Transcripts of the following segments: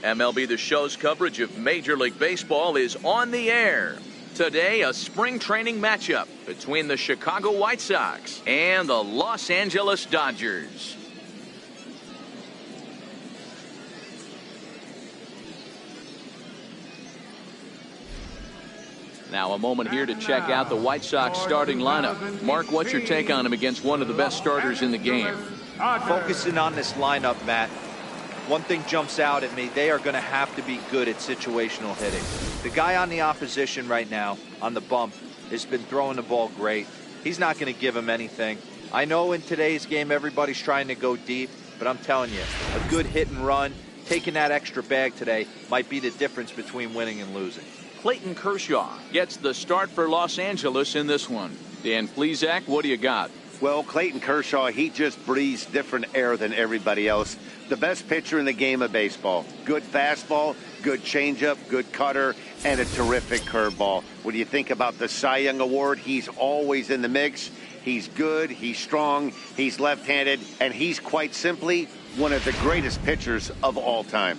MLB The Show's coverage of Major League Baseball is on the air. Today, a spring training matchup between the Chicago White Sox and the Los Angeles Dodgers. Now a moment here to check out the White Sox starting lineup. Mark, what's your take on him against one of the best starters in the game? Focusing on this lineup, Matt, one thing jumps out at me. They are going to have to be good at situational hitting. The guy on the opposition right now on the bump has been throwing the ball great. He's not going to give him anything. I know in today's game everybody's trying to go deep, but I'm telling you, a good hit and run, taking that extra bag today might be the difference between winning and losing. Clayton Kershaw gets the start for Los Angeles in this one. Dan Plesac, what do you got? Well, Clayton Kershaw, he just breathes different air than everybody else. The best pitcher in the game of baseball. Good fastball, good changeup, good cutter, and a terrific curveball. When you think about the Cy Young Award, he's always in the mix. He's good, he's strong, he's left-handed, and he's quite simply one of the greatest pitchers of all time.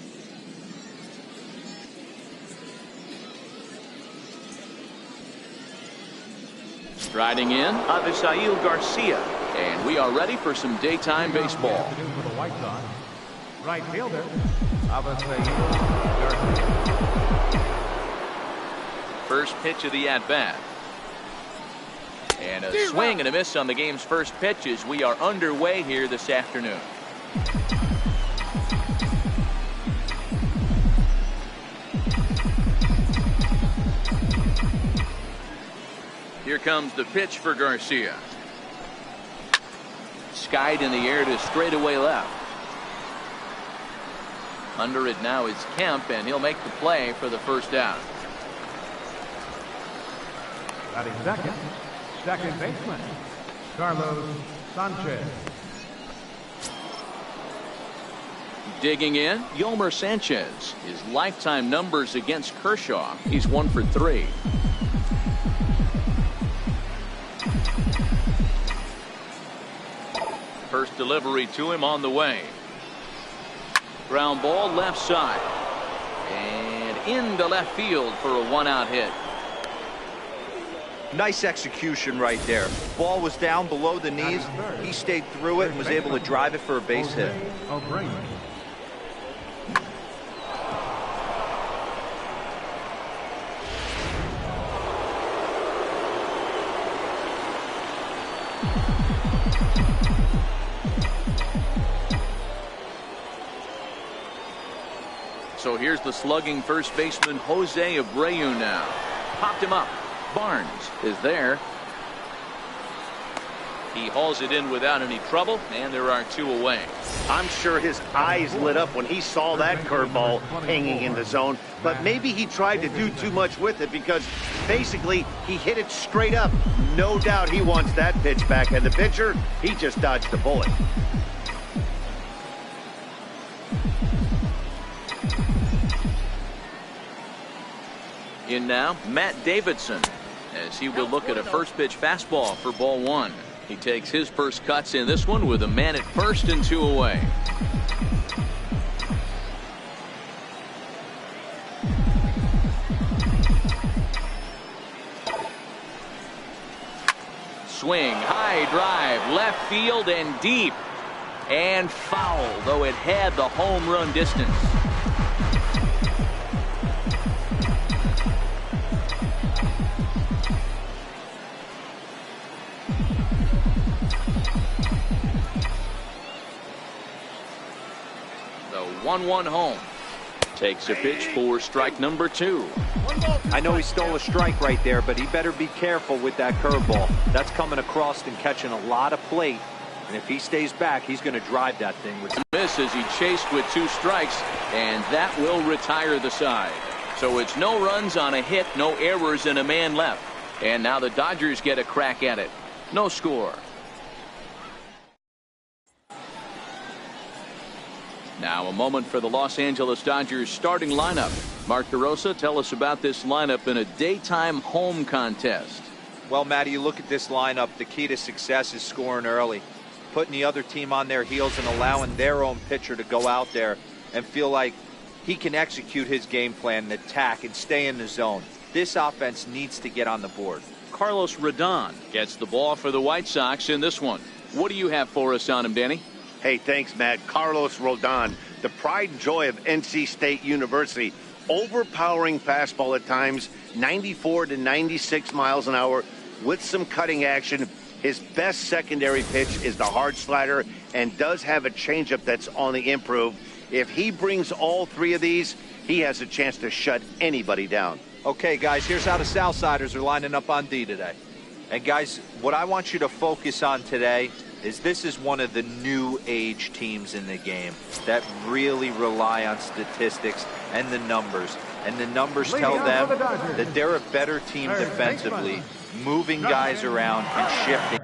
Striding in, Avisail Garcia. And we are ready for some daytime baseball. Right fielder, Avisail Garcia. First pitch of the at-bat. And a swing and a miss on the game's first pitch as we are underway here this afternoon. Here comes the pitch for Garcia. Skied in the air to straightaway left. Under it now is Kemp, and he'll make the play for the first down. Batting second baseman, Carlos Sanchez. Digging in, Yolmer Sanchez. His lifetime numbers against Kershaw, he's 1 for 3. First delivery to him on the way. Ground ball left side. And into left field for a one-out hit. Nice execution right there. Ball was down below the knees. He stayed through it and was able to drive it for a base hit. So here's the slugging first baseman Jose Abreu now. Popped him up. Barnes is there. He hauls it in without any trouble, and there are 2 away. I'm sure his eyes lit up when he saw that curveball hanging in the zone, but maybe he tried to do too much with it because basically he hit it straight up. No doubt he wants that pitch back, and the pitcher, he just dodged the bullet. In now, Matt Davidson, as he will look at a first pitch fastball for ball 1. He takes his first cuts in this one with a man at first and 2 away. Swing, high drive, left field and deep. And foul, though it had the home run distance. The 1-1 home. Takes a pitch for strike number 2. I know he stole a strike right there, but he better be careful with that curveball. That's coming across and catching a lot of plate. And if he stays back, he's going to drive that thing with miss as he chased with 2 strikes, and that will retire the side. So it's no runs on a hit, no errors, and a man left. And now the Dodgers get a crack at it. No score. Now a moment for the Los Angeles Dodgers starting lineup. Mark DeRosa, tell us about this lineup in a daytime home contest. Well, Matty, you look at this lineup, the key to success is scoring early. Putting the other team on their heels and allowing their own pitcher to go out there and feel like he can execute his game plan and attack and stay in the zone. This offense needs to get on the board. Carlos Rodon gets the ball for the White Sox in this one. What do you have for us on him, Danny? Hey, thanks, Matt. Carlos Rodon, the pride and joy of NC State University. Overpowering fastball at times, 94 to 96 miles an hour with some cutting action. His best secondary pitch is the hard slider and does have a changeup that's on the improve. If he brings all three of these, he has a chance to shut anybody down. Okay, guys, here's how the Southsiders are lining up on D today. And, guys, what I want you to focus on today is this is one of the new age teams in the game that really rely on statistics and the numbers. And the numbers tell them that they're a better team defensively, moving guys around and shifting.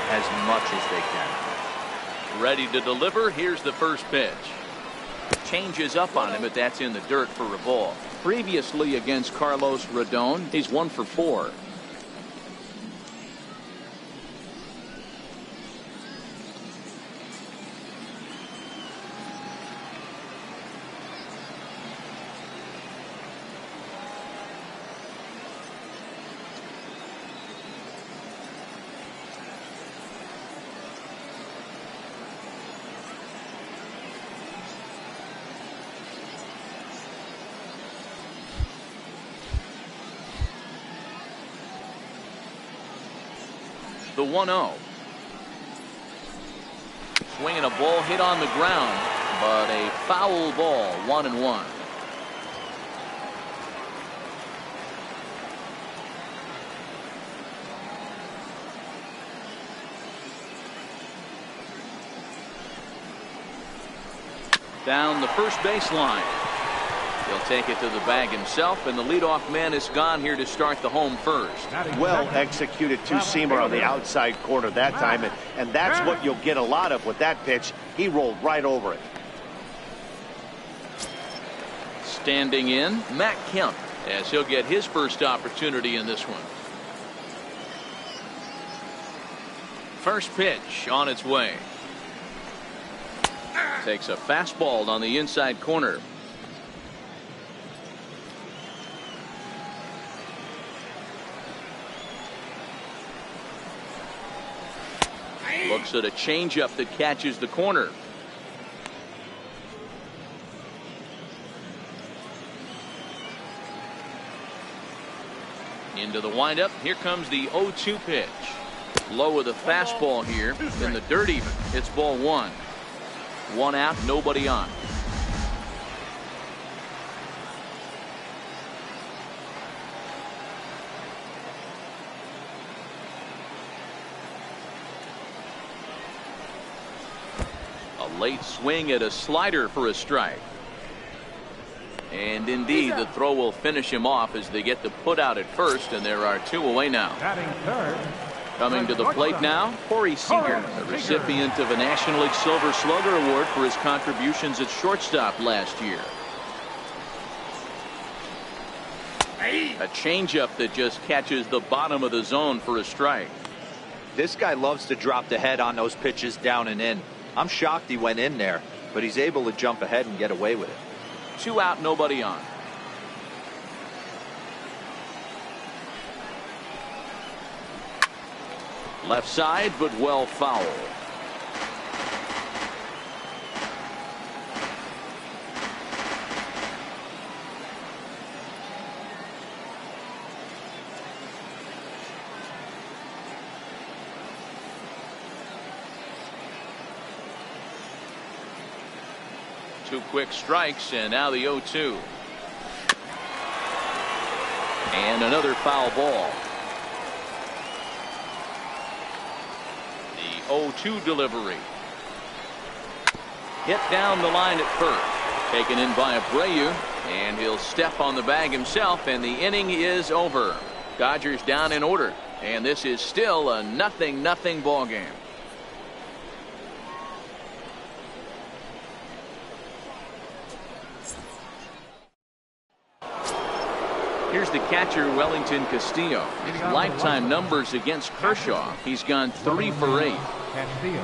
As much as they can. Ready to deliver. Here's the first pitch. Changes up on him, but that's in the dirt for a ball. Previously against Carlos Rodon, he's 1 for 4. The 1-0. Swinging a ball hit on the ground, but a foul ball, 1-1. Down the first baseline. He'll take it to the bag himself, and the leadoff man is gone here to start the home first. Well executed two-seamer on the outside corner that time, and that's what you'll get a lot of with that pitch. He rolled right over it. Standing in, Matt Kemp, as he'll get his first opportunity in this one. First pitch on its way. Takes a fastball on the inside corner. Looks at a changeup that catches the corner. Into the windup. Here comes the 0-2 pitch. Low with a fastball here. In the dirt even. It's ball 1. 1 out, nobody on. A late swing at a slider for a strike. And indeed, the throw will finish him off as they get the put out at first, and there are 2 away now. Coming to the plate now, Corey Seager, the recipient of a National League Silver Slugger Award for his contributions at shortstop last year. A changeup that just catches the bottom of the zone for a strike. This guy loves to drop the head on those pitches down and in. I'm shocked he went in there, but he's able to jump ahead and get away with it. 2 out, nobody on. Left side, but well foul. Two quick strikes, and now the 0-2. And another foul ball. The 0-2 delivery. Hit down the line at first. Taken in by Abreu, and he'll step on the bag himself, and the inning is over. Dodgers down in order, and this is still a 0-0 ball game. Here's the catcher, Wellington Castillo. His lifetime numbers against Kershaw. He's gone 3 for 8. Castillo.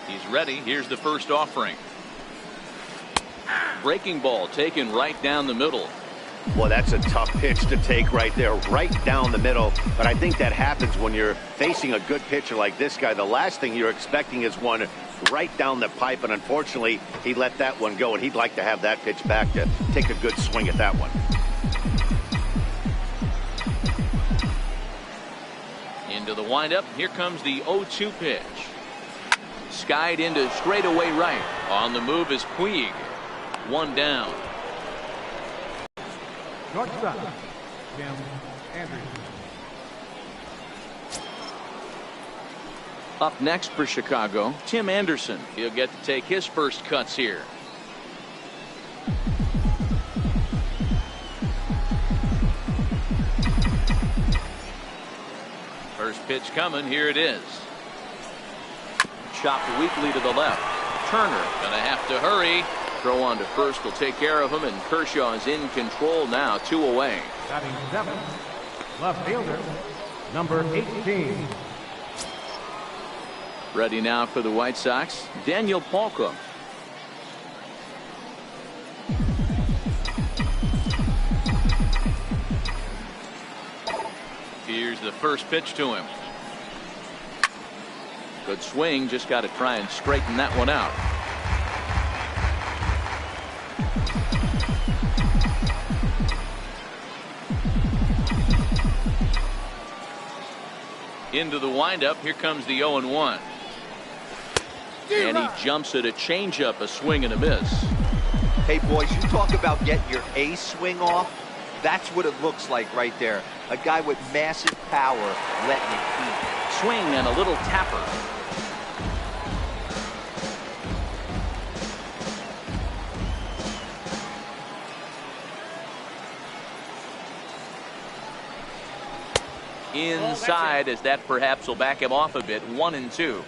He's ready. Here's the first offering. Breaking ball taken right down the middle. Well, that's a tough pitch to take right there, right down the middle. But I think that happens when you're facing a good pitcher like this guy. The last thing you're expecting is one right down the pipe, and unfortunately, he let that one go, and he'd like to have that pitch back to take a good swing at that one. Into the windup. Here comes the 0-2 pitch. Skied into straightaway right. On the move is Puig. 1 down. Shortstop, Tim Anderson. Up next for Chicago, Tim Anderson. He'll get to take his first cuts here. First pitch coming. Here it is. Chopped weakly to the left. Turner gonna have to hurry. Throw on to first will take care of him, and Kershaw is in control now, 2 away. Batting 7, left fielder, number 18. Ready now for the White Sox, Daniel Palka. Here's the first pitch to him. Good swing, just got to try and straighten that one out. Into the windup. Here comes the 0-1. And he jumps at a changeup, a swing and a miss. Hey, boys, you talk about getting your A swing off. That's what it looks like right there. A guy with massive power letting it eat. Swing and a little tapper. Inside, as that perhaps will back him off a bit. 1-2.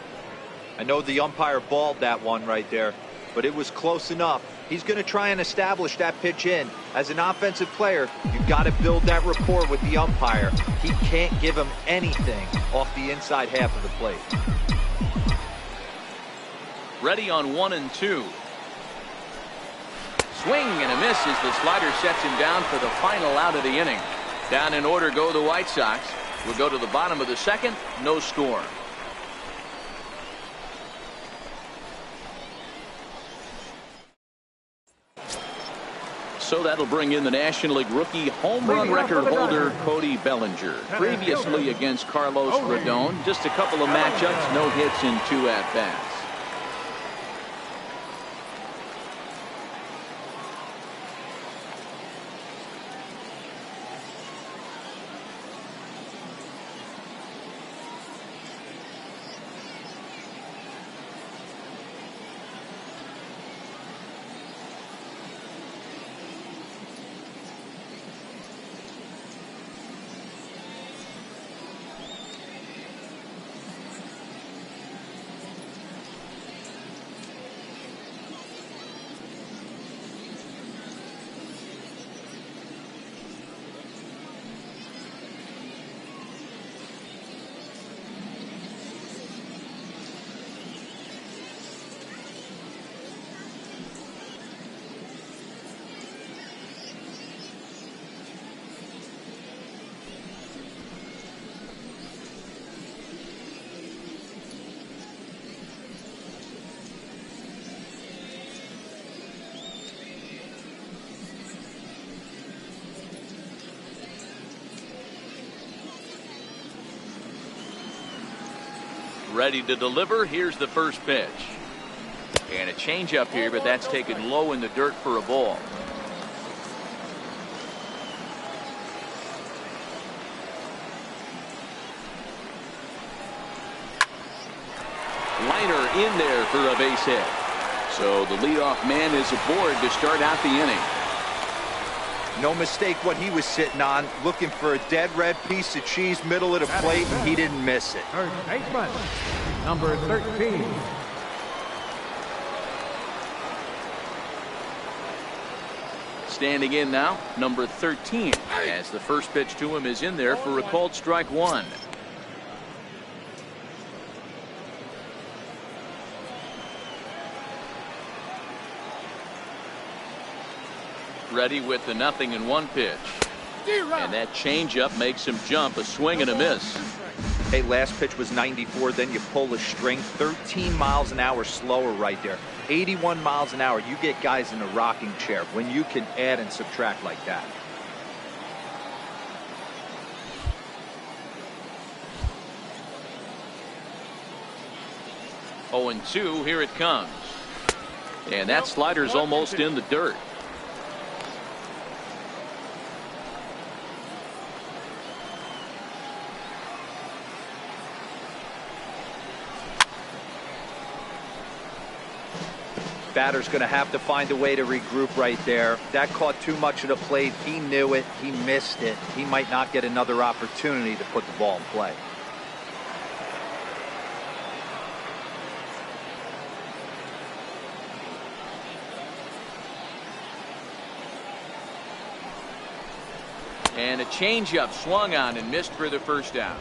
I know the umpire balled that one right there, but it was close enough. He's going to try and establish that pitch in. As an offensive player, you've got to build that rapport with the umpire. He can't give him anything off the inside half of the plate. Ready on 1-2. Swing and a miss as the slider sets him down for the final out of the inning. Down in order go the White Sox. We'll go to the bottom of the second. No score. So that'll bring in the National League rookie home run record holder Cody Bellinger. Previously against Carlos Rodon. Just a couple of matchups, no hits in 2 at-bats. Ready to deliver. Here's the first pitch. And a changeup here, but that's taken low in the dirt for a ball. Liner in there for a base hit. So the leadoff man is aboard to start out the inning. No mistake what he was sitting on, looking for a dead red piece of cheese middle of the plate, and he didn't miss it. Third baseman, number 13. Standing in now, number 13, as the first pitch to him is in there for a called strike one. Ready with the 0-1 pitch. And that changeup makes him jump. A swing and a miss. Hey, last pitch was 94, then you pull the string. 13 miles an hour slower right there. 81 miles an hour. You get guys in a rocking chair when you can add and subtract like that. Oh, and 2, here it comes. And that slider's almost in the dirt. Batter's going to have to find a way to regroup right there. That caught too much of the plate. He knew it. He missed it. He might not get another opportunity to put the ball in play. And a changeup swung on and missed for the first out.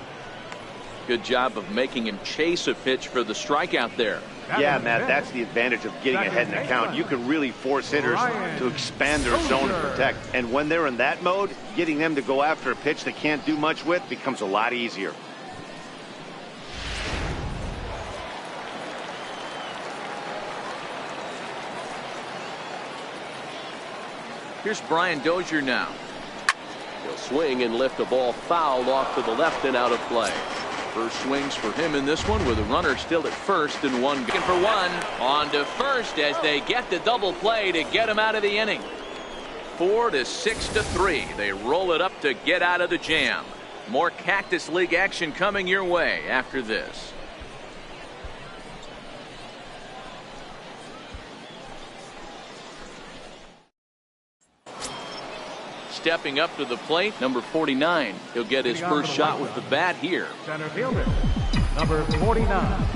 Good job of making him chase a pitch for the strikeout there. Yeah, Matt, that's the advantage of getting ahead in the count. You can really force hitters to expand their zone to protect. And when they're in that mode, getting them to go after a pitch they can't do much with becomes a lot easier. Here's Brian Dozier now. He'll swing and lift the ball foul off to the left and out of play. First swings for him in this one with a runner still at first and one. Looking for one on to first as they get the double play to get him out of the inning. 4-6-3. They roll it up to get out of the jam. More Cactus League action coming your way after this. Stepping up to the plate, number 49. He'll get his first shot with the bat here. Center fielder, number 49.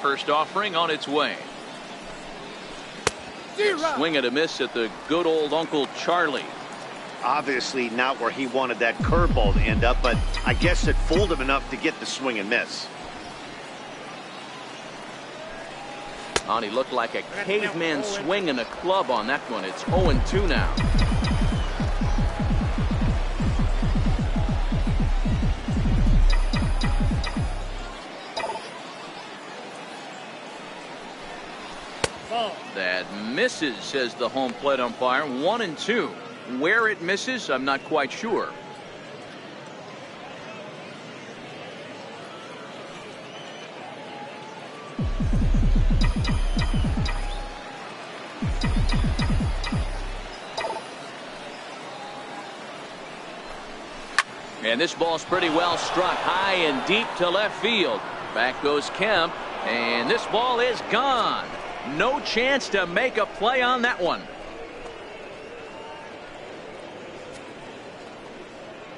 First offering on its way. Swing and a miss at the good old Uncle Charlie. Obviously not where he wanted that curveball to end up, but I guess it fooled him enough to get the swing and miss. Oh, he looked like a caveman swinging a club on that one. It's 0-2 now. That misses, says the home plate umpire. 1-2. Where it misses, I'm not quite sure. And this ball's pretty well struck high and deep to left field. Back goes Kemp, and this ball is gone. No chance to make a play on that one.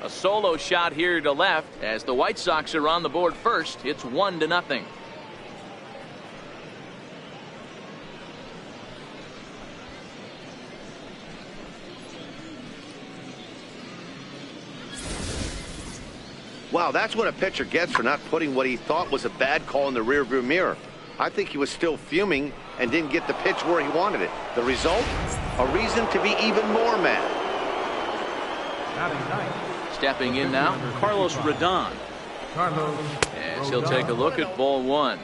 A solo shot here to left as the White Sox are on the board first. It's 1-0. Wow, that's what a pitcher gets for not putting what he thought was a bad call in the rearview mirror. I think he was still fuming and didn't get the pitch where he wanted it. The result? A reason to be even more mad. Stepping in now, Carlos Rodon. As he'll take a look at ball one.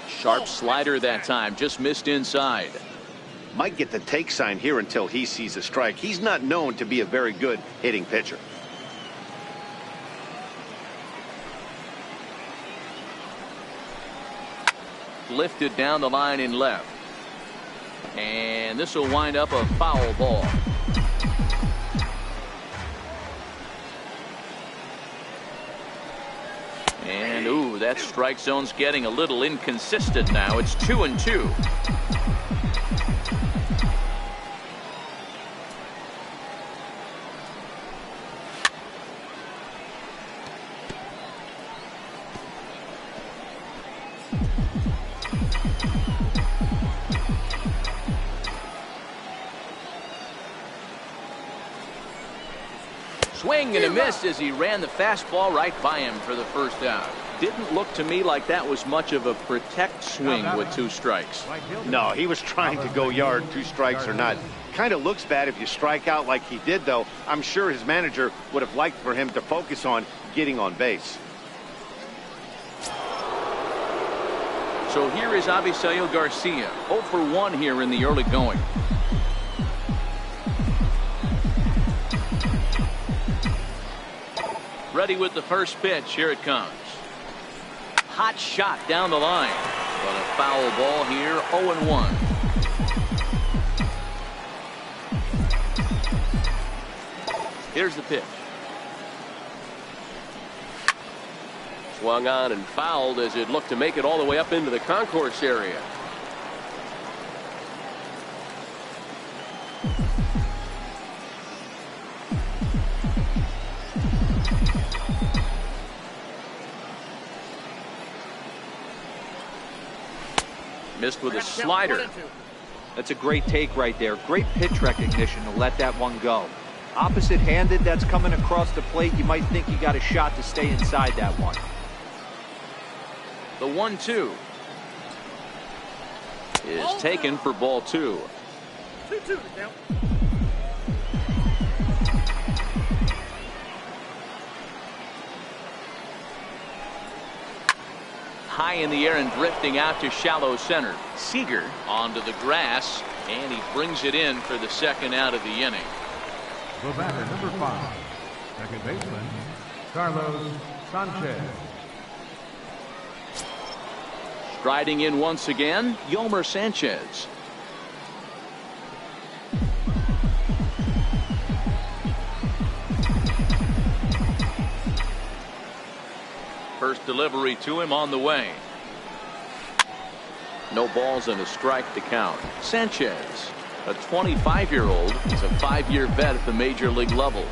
Sharp slider that time, just missed inside. Might get the take sign here until he sees a strike. He's not known to be a very good hitting pitcher. Lifted down the line in left. And this will wind up a foul ball. And ooh, that strike zone's getting a little inconsistent now. It's 2-2. Swing and a miss as he ran the fastball right by him for the first out. Didn't look to me like that was much of a protect swing with 2 strikes. No, he was trying to go yard, 2 strikes or not. Kind of looks bad if you strike out like he did, though. I'm sure his manager would have liked for him to focus on getting on base. So here is Avisail Garcia, 0 for 1 here in the early going. Ready with the first pitch. Here it comes. Hot shot down the line. But a foul ball here. 0-1. Here's the pitch. Swung on and fouled as it looked to make it all the way up into the concourse area. Missed with a slider. That's a great take right there. Great pitch recognition to let that one go. Opposite-handed, that's coming across the plate. You might think you got a shot to stay inside that one. The 1-2 is taken for ball 2. 2-2 now. High in the air and drifting out to shallow center. Seager onto the grass, and he brings it in for the second out of the inning. The batter, number 5, second baseman, Carlos Sanchez. Striding in once again, Yomer Sanchez. First delivery to him on the way. No balls and a strike to count. Sanchez, a 25-year-old, is a 5-year vet at the major league level.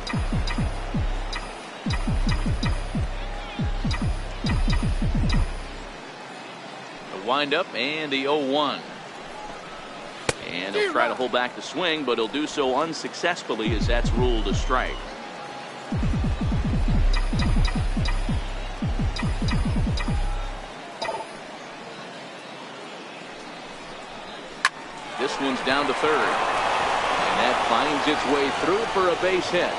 The windup and the 0-1. And he'll try to hold back the swing, but he'll do so unsuccessfully as that's ruled a strike. This one's down to third. And that finds its way through for a base hit.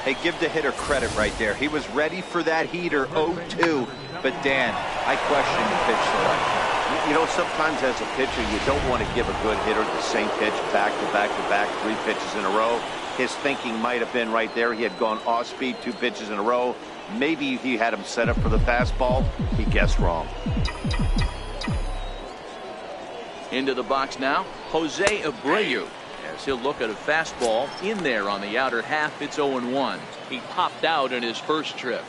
Hey, give the hitter credit right there. He was ready for that heater 0-2. But Dan, I question the pitch selection. You know, sometimes as a pitcher, you don't want to give a good hitter the same pitch back to back to back, 3 pitches in a row. His thinking might have been right there. He had gone off speed 2 pitches in a row. Maybe he had him set up for the fastball. He guessed wrong. Into the box now, Jose Abreu, as he'll look at a fastball in there on the outer half. It's 0-1. He popped out in his first trip.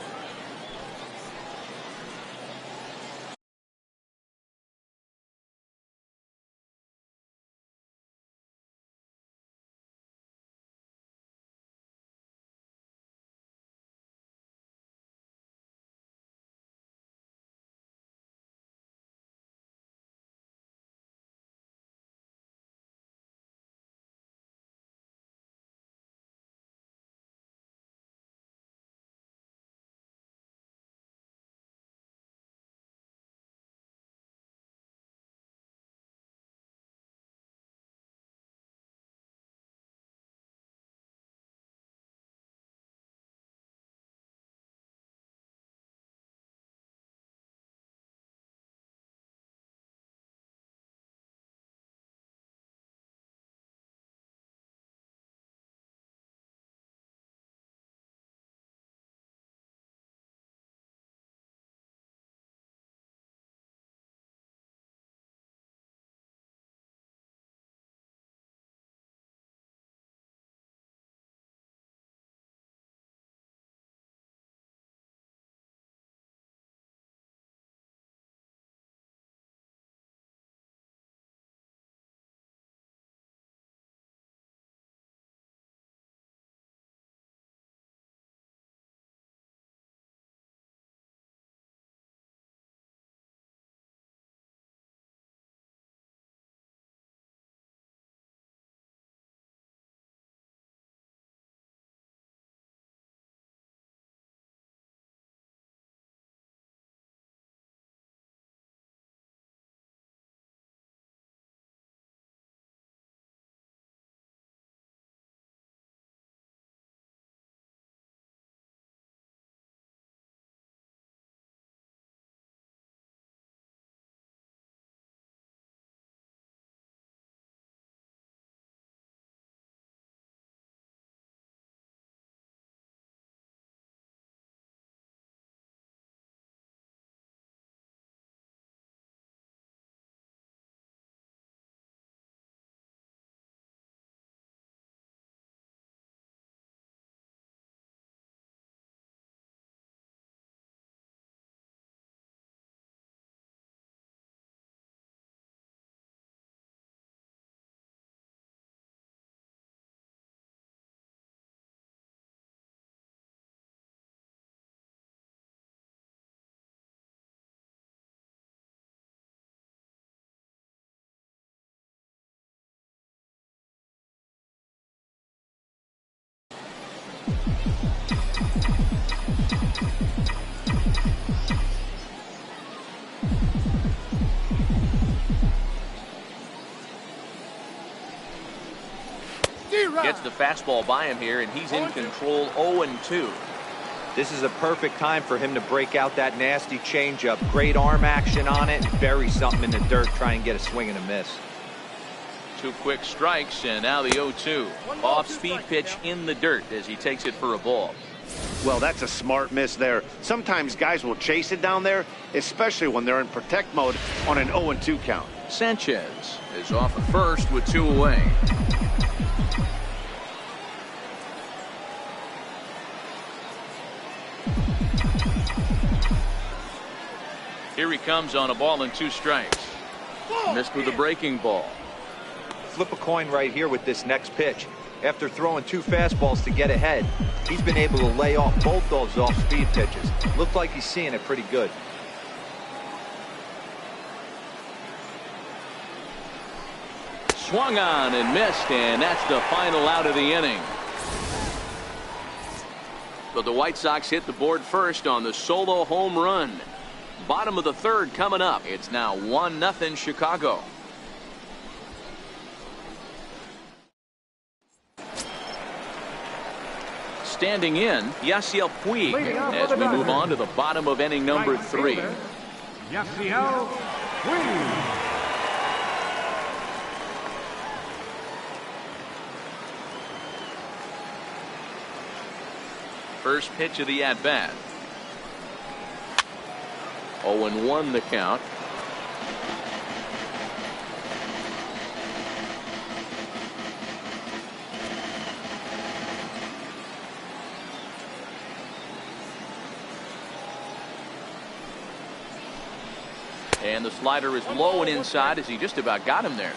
Gets the fastball by him here, and he's in control. 0-2. This is a perfect time for him to break out that nasty changeup. Great arm action on it. Bury something in the dirt. Try and get a swing and a miss. 2 quick strikes, and now the 0-2. Off-speed pitch in the dirt as he takes it for a ball. Well, that's a smart miss there. Sometimes guys will chase it down there, especially when they're in protect mode on an 0-2 count. Sanchez is off at first with 2 away. Here he comes on a ball and 2 strikes. Missed with a breaking ball. Flip a coin right here with this next pitch. After throwing 2 fastballs to get ahead, he's been able to lay off both those off-speed pitches. Looks like he's seeing it pretty good. Swung on and missed, and that's the final out of the inning. But the White Sox hit the board first on the solo home run. Bottom of the 3rd coming up. It's now 1-0 Chicago. Standing in, Yasiel Puig as we move on to the bottom of inning number 3. Yasiel Puig. First pitch of the at-bat. 0-1 the count. And the slider is low and inside as he just about got him there.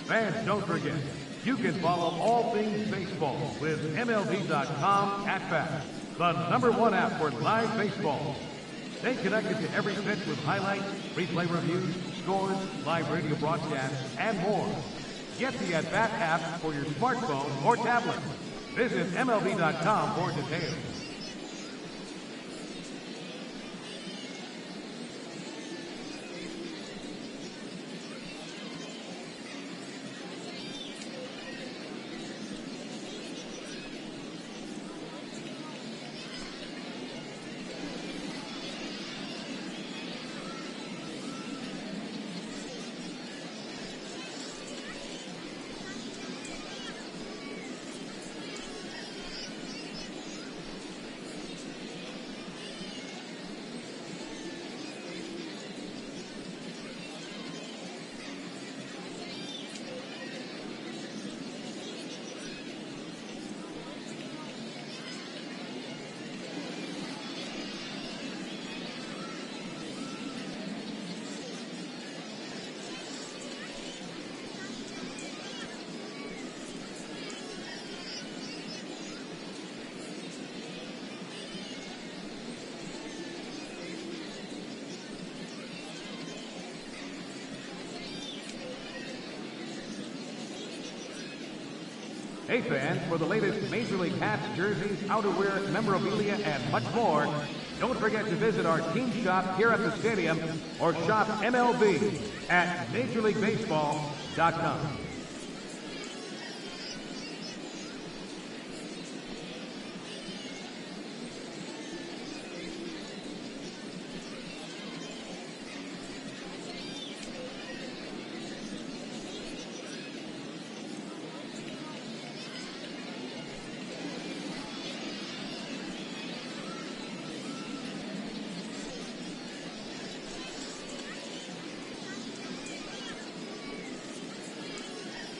Fans, don't forget, you can follow all things baseball with MLB.com @Bat, the #1 app for live baseball. Stay connected to every pitch with highlights, replay reviews, scores, live radio broadcasts, and more. Get the @Bat app for your smartphone or tablet. Visit MLB.com for details. Hey fans, for the latest Major League hats, jerseys, outerwear, memorabilia, and much more, don't forget to visit our team shop here at the stadium or shop MLB at MajorLeagueBaseball.com.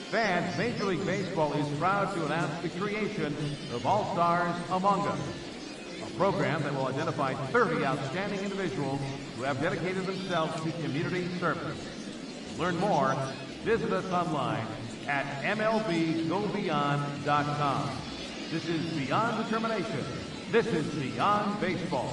Fans, Major League Baseball is proud to announce the creation of All Stars Among Us, a program that will identify 30 outstanding individuals who have dedicated themselves to community service. To learn more, visit us online at MLBGoBeyond.com. This is Beyond Determination. This is Beyond Baseball.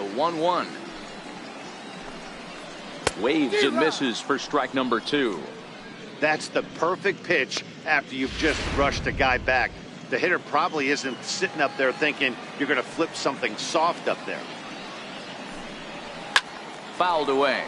The 1-1. Waves and misses for strike number 2. That's the perfect pitch after you've just brushed a guy back. The hitter probably isn't sitting up there thinking you're going to flip something soft up there. Fouled away.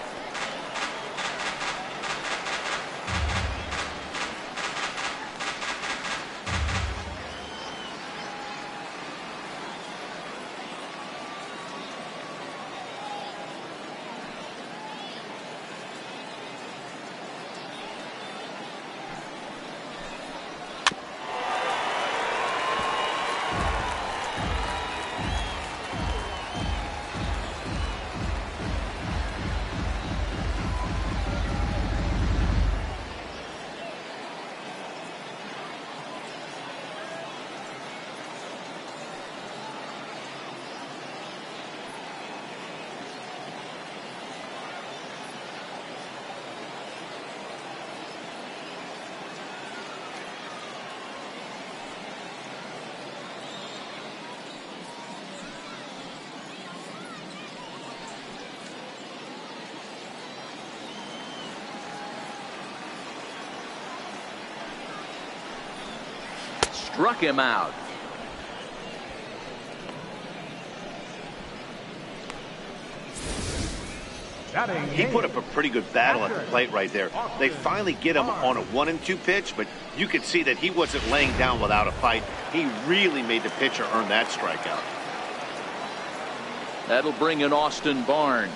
Struck him out. He put up a pretty good battle at the plate right there. They finally get him on a 1-2 pitch, but you could see that he wasn't laying down without a fight. He really made the pitcher earn that strikeout. That'll bring in Austin Barnes.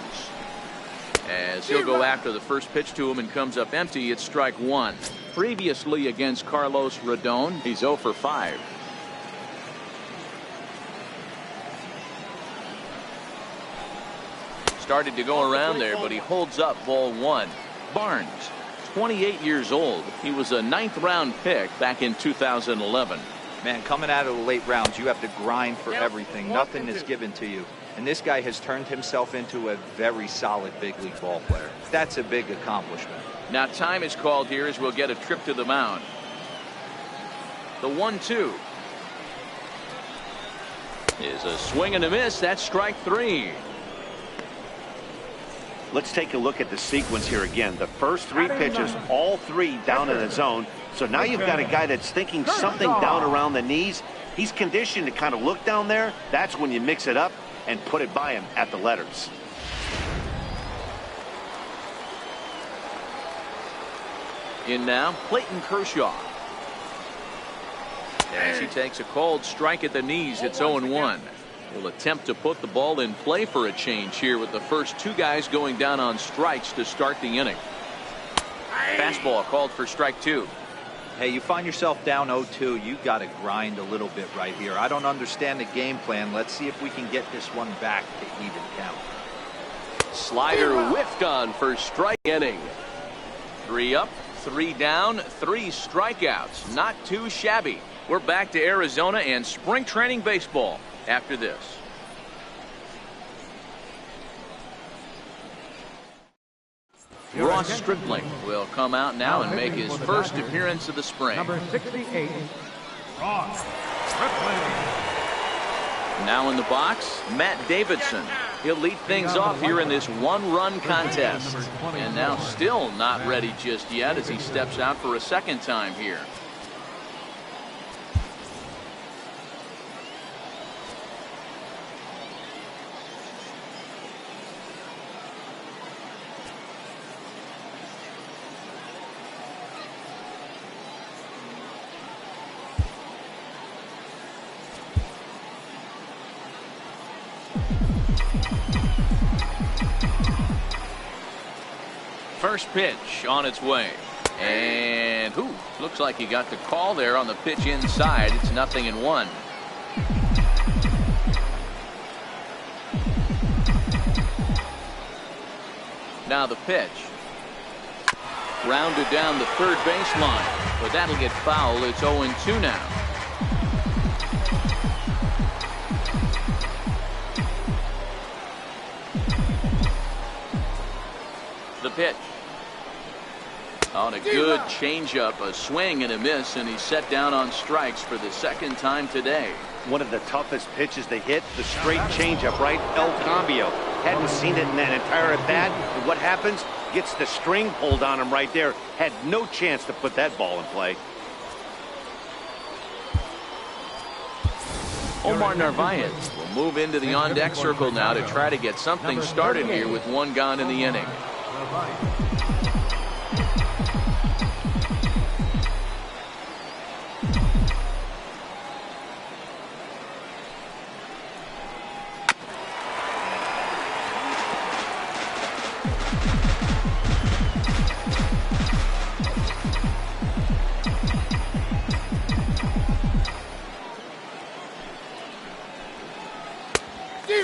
As he'll go after the first pitch to him and comes up empty. It's strike 1. Previously against Carlos Rodon, he's 0 for 5. Started to go around there, but he holds up ball 1. Barnes, 28 years old. He was a 9th round pick back in 2011. Man, coming out of the late rounds, you have to grind for everything. Nothing is given to you. And this guy has turned himself into a very solid big league ball player. That's a big accomplishment. Now time is called here as we'll get a trip to the mound. The 1-2 is a swing and a miss. That's strike 3. Let's take a look at the sequence here again. The first 3 pitches, all 3 down in the zone. So now you've got a guy that's thinking something down around the knees. He's conditioned to kind of look down there. That's when you mix it up and put it by him at the letters. In now, Clayton Kershaw. As he takes a cold strike at the knees, it's 0-1. He'll attempt to put the ball in play for a change here with the first 2 guys going down on strikes to start the inning. Fastball called for strike 2. Hey, you find yourself down 0-2, you got to grind a little bit right here. I don't understand the game plan. Let's see if we can get this one back to even count. Slider whiffed on for strike inning. 3 up, 3 down, 3 strikeouts. Not too shabby. We're back to Arizona and spring training baseball after this. Ross Stripling will come out now and make his first appearance of the spring. Number 68, Ross Stripling. Now in the box, Matt Davidson. He'll lead things off here in this 1-run contest. And now still not ready just yet as he steps out for a second time here. First pitch on its way. And looks like he got the call there on the pitch inside. It's 0-1. Now the pitch. Rounded down the third baseline, but that'll get foul. It's 0-2 now. The pitch. On a good changeup, a swing and a miss, and he's set down on strikes for the second time today. One of the toughest pitches to hit, the straight changeup, right? El Cambio. Hadn't seen it in that entire at bat. And what happens? Gets the string pulled on him right there. Had no chance to put that ball in play. Omar Narvaez will move into the on-deck circle now to try to get something started here with one gone in the inning.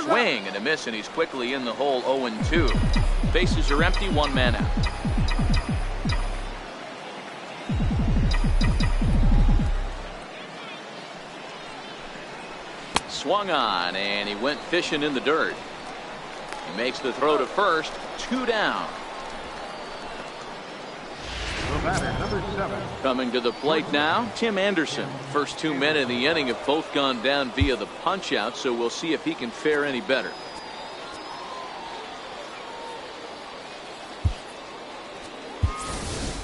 Swing and a miss, and he's quickly in the hole. 0-2. Bases are empty, one man out. Swung on, and he went fishing in the dirt. He makes the throw to first. 2 down. Number 7. Coming to the plate now, Tim Anderson. First 2 men in the inning have both gone down via the punch out, so we'll see if he can fare any better.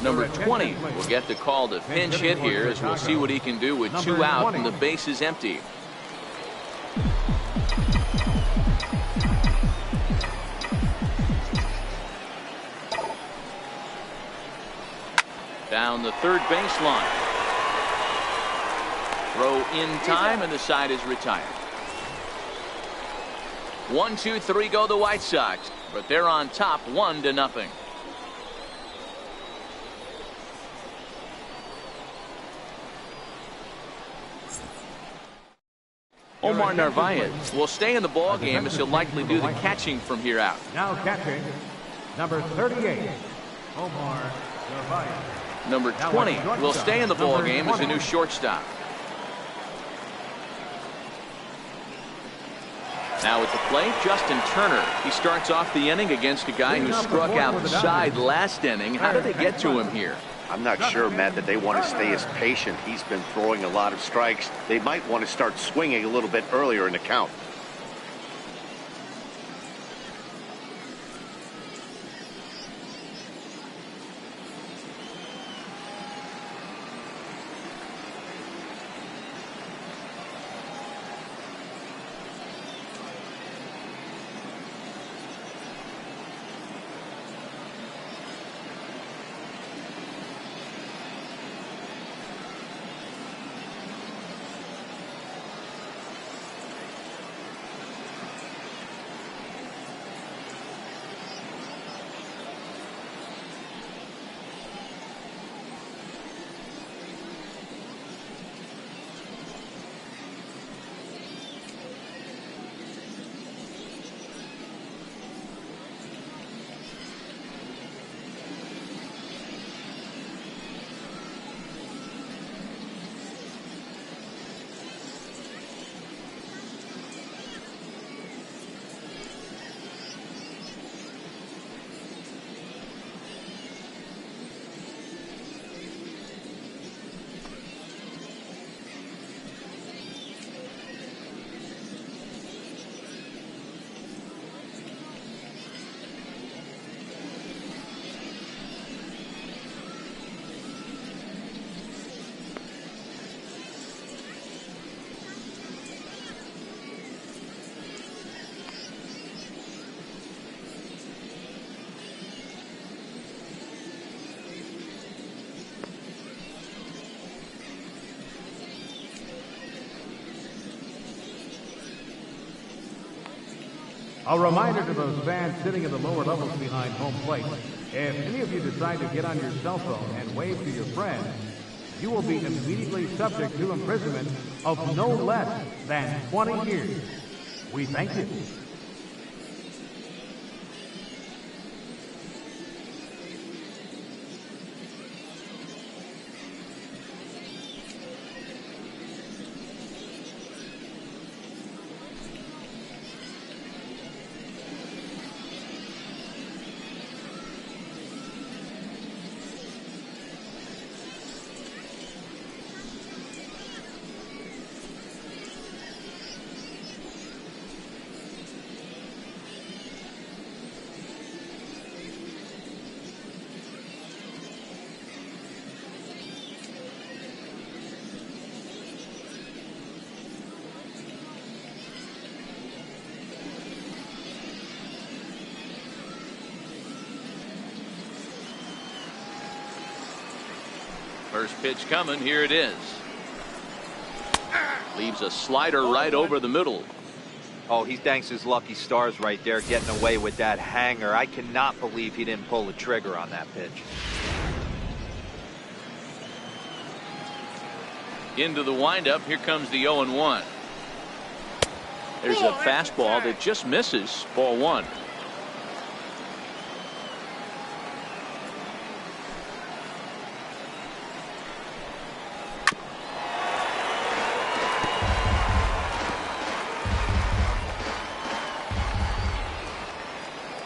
Number 20 will get the call to pinch hit here, as we'll see what he can do with 2 out and the base is empty. Down the third baseline. Throw in time, and the side is retired. 1, 2, 3 go the White Sox, but they're on top 1-0. Omar Narvaez will stay in the ball game, as he'll likely do the catching from here out. Now catching, number 38, Omar Narvaez. Number 20 will stay in the ball game as a new shortstop. Now at the plate, Justin Turner. He starts off the inning against a guy who struck outside last inning. How did they get to him here? I'm not sure, Matt, that they want to stay as patient. He's been throwing a lot of strikes. They might want to start swinging a little bit earlier in the count. A reminder to those fans sitting in the lower levels behind home plate, if any of you decide to get on your cell phone and wave to your friends, you will be immediately subject to imprisonment of no less than 20 years. We thank you. First pitch coming. Here it is. Leaves a slider right over the middle. Oh, he thanks his lucky stars right there, getting away with that hanger. I cannot believe he didn't pull the trigger on that pitch. Into the windup. Here comes the 0-1. There's a fastball that just misses. Ball one.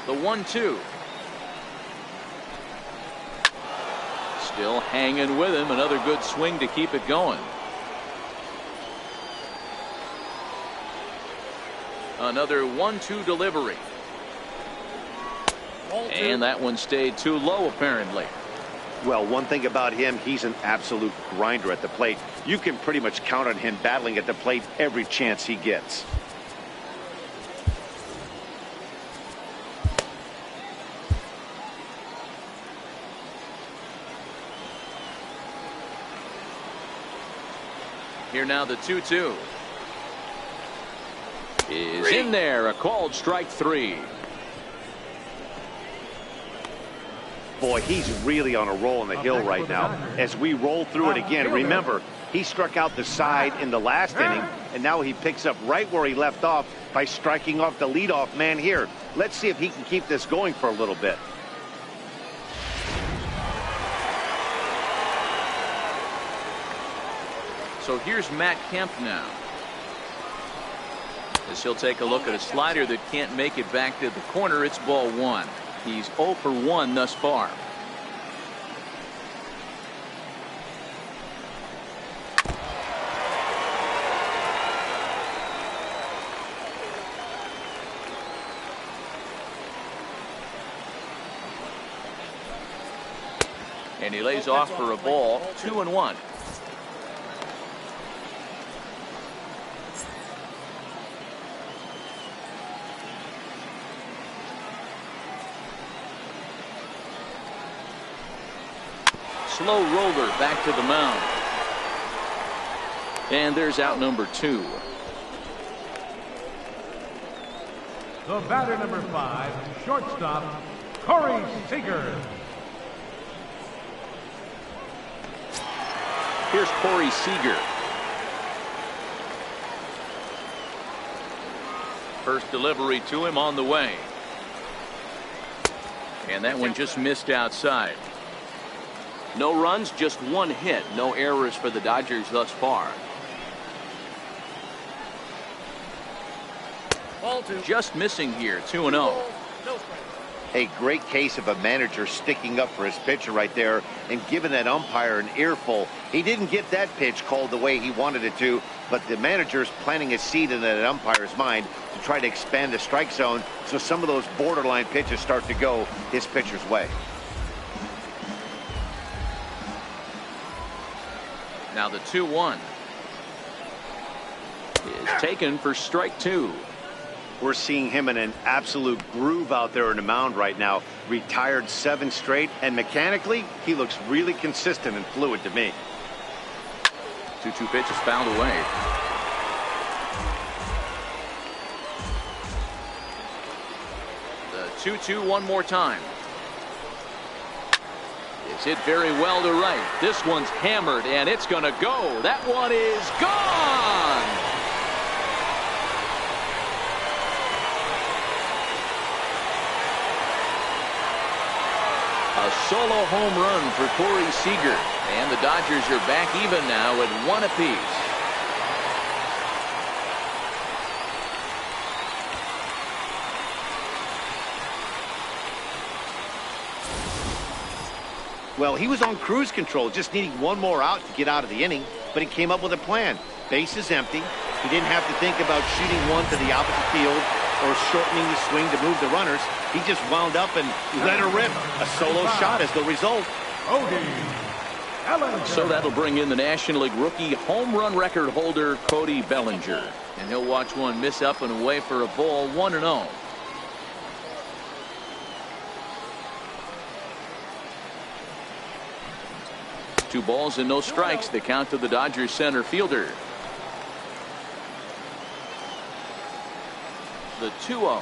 The 1-2. Still hanging with him. Another good swing to keep it going. Another 1-2 delivery. And that one stayed too low, apparently. Well, one thing about him, he's an absolute grinder at the plate. You can pretty much count on him battling at the plate every chance he gets. Here now the 2-2. Is in there. A called strike three. Boy, he's really on a roll on the hill right now. As we roll through it again, remember, he struck out the side in the last inning, and now he picks up right where he left off by striking off the leadoff man here. Let's see if he can keep this going for a little bit. So here's Matt Kemp now. As he'll take a look at a slider that can't make it back to the corner. It's ball one. He's 0 for 1 thus far. And he lays off for a ball. 2-1. Slow roller back to the mound. And there's out number 2. The batter, number 5, shortstop, Corey Seager. Here's Corey Seager. First delivery to him on the way. And that one just missed outside. No runs, just 1 hit. No errors for the Dodgers thus far. Just missing here. 2-0. A great case of a manager sticking up for his pitcher right there and giving that umpire an earful. He didn't get that pitch called the way he wanted it to, but the manager's planting a seed in that umpire's mind to try to expand the strike zone so some of those borderline pitches start to go his pitcher's way. Now the 2-1 is taken for strike 2. We're seeing him in an absolute groove out there in the mound right now. Retired 7 straight, and mechanically, he looks really consistent and fluid to me. 2-2 pitch is fouled away. The 2-2 one more time. It's hit very well to right. This one's hammered, and it's going to go. That one is gone. A solo home run for Corey Seager. And the Dodgers are back even now at 1 apiece. Well, he was on cruise control, just needing 1 more out to get out of the inning, but he came up with a plan. Base is empty. He didn't have to think about shooting one to the opposite field or shortening the swing to move the runners. He just wound up and let her rip. A solo shot as the result. So that'll bring in the National League rookie home run record holder Cody Bellinger. And he'll watch one miss up and away for a ball. 1-0. 2 balls and no strikes. The count to the Dodgers center fielder. The 2-0.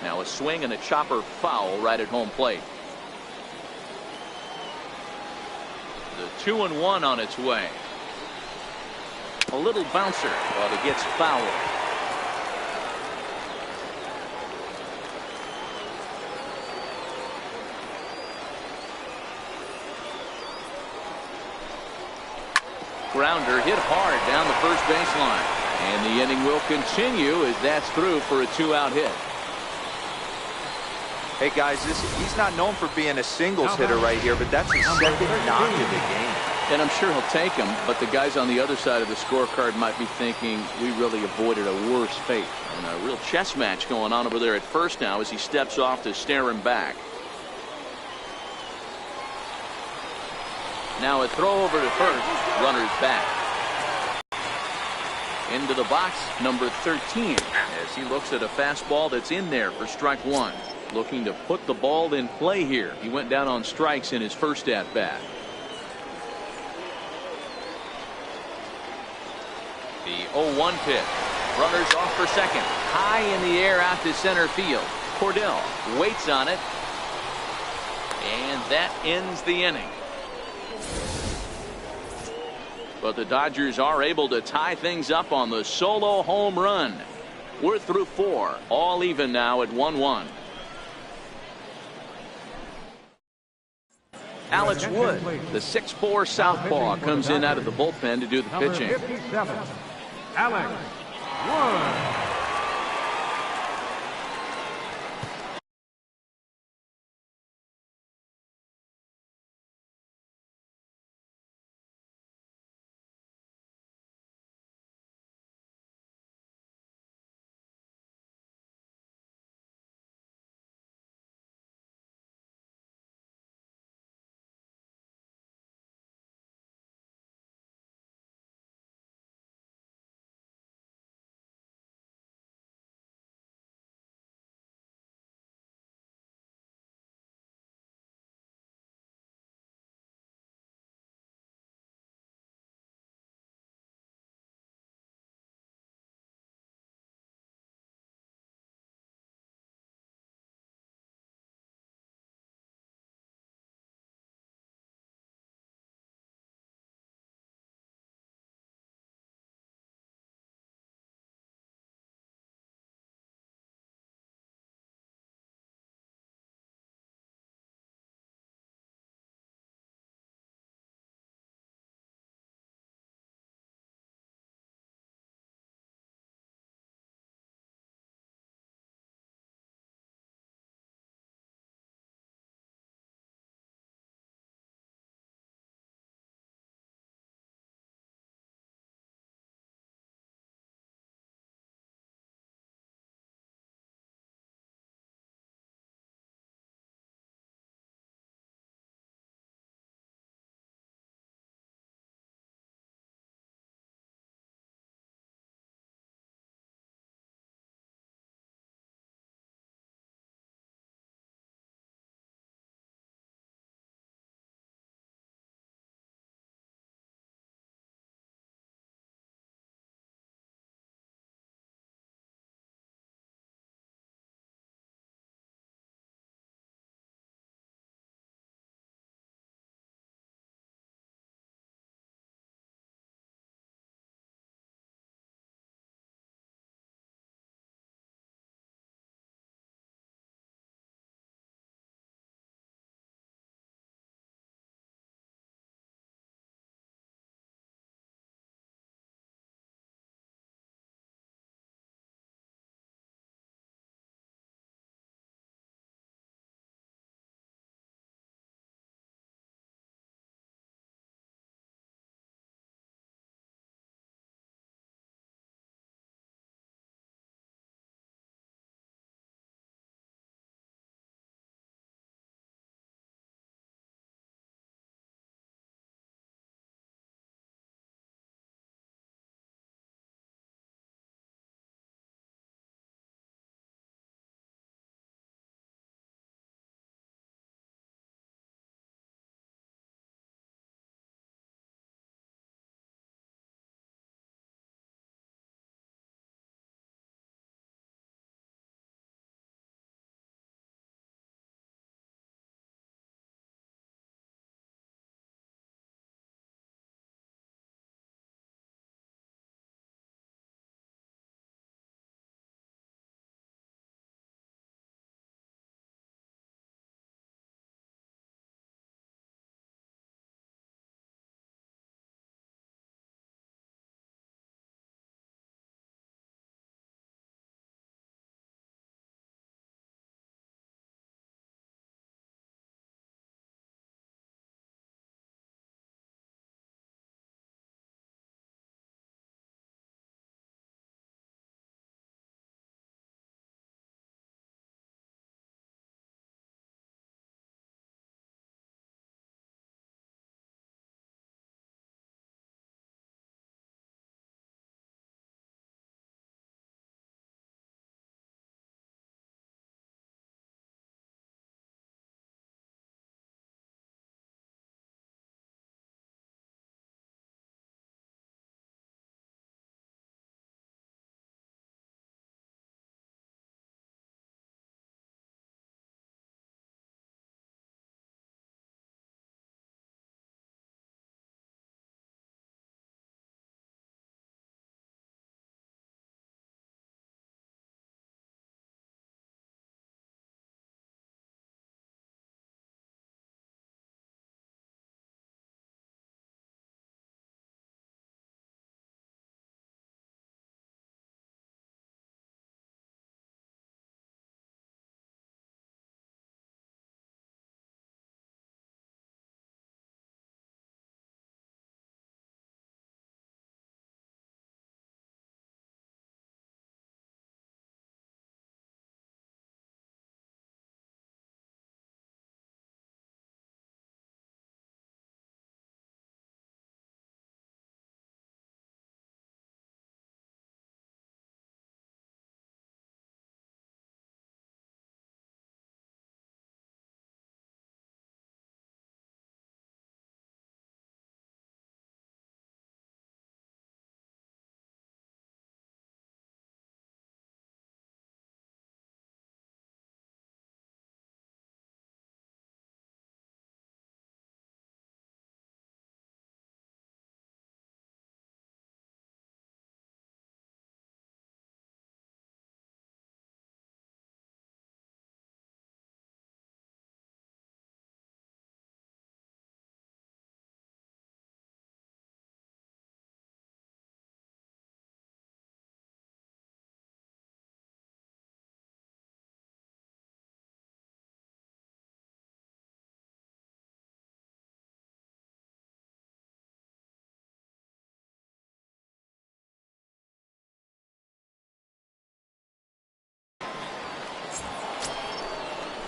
Now a swing and a chopper foul right at home plate. The 2-1 on its way. A little bouncer, but it gets fouled. Grounder hit hard down the first baseline. And the inning will continue as that's through for a 2-out hit. Hey guys, he's not known for being a singles hitter right here, but that's his second knock of the game. And I'm sure he'll take him, but the guys on the other side of the scorecard might be thinking we really avoided a worse fate. And a real chess match going on over there at first now as he steps off to stare him back. Now a throw over to first. Runners back. Into the box, number 13, as he looks at a fastball that's in there for strike 1. Looking to put the ball in play here. He went down on strikes in his first at bat. The 0-1 pitch. Runners off for second. High in the air out to center field. Cordell waits on it. And that ends the inning. But the Dodgers are able to tie things up on the solo home run. We're through 4. All even now at 1-1. Alex Wood, the 6'4" southpaw, comes in out of the bullpen to do the pitching. Number 57, Alex Wood.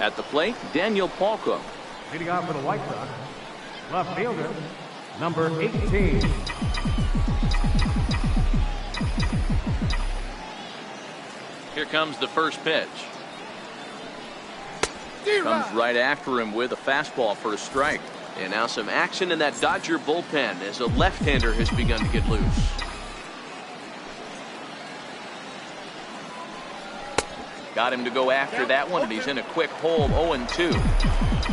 At the plate, Daniel Palco. Leading off for the White Sox, left fielder, number 18. Here comes the first pitch. Comes right after him with a fastball for a strike. And now some action in that Dodger bullpen as a left-hander has begun to get loose. Got him to go after that one, and he's in a quick hole, 0-2.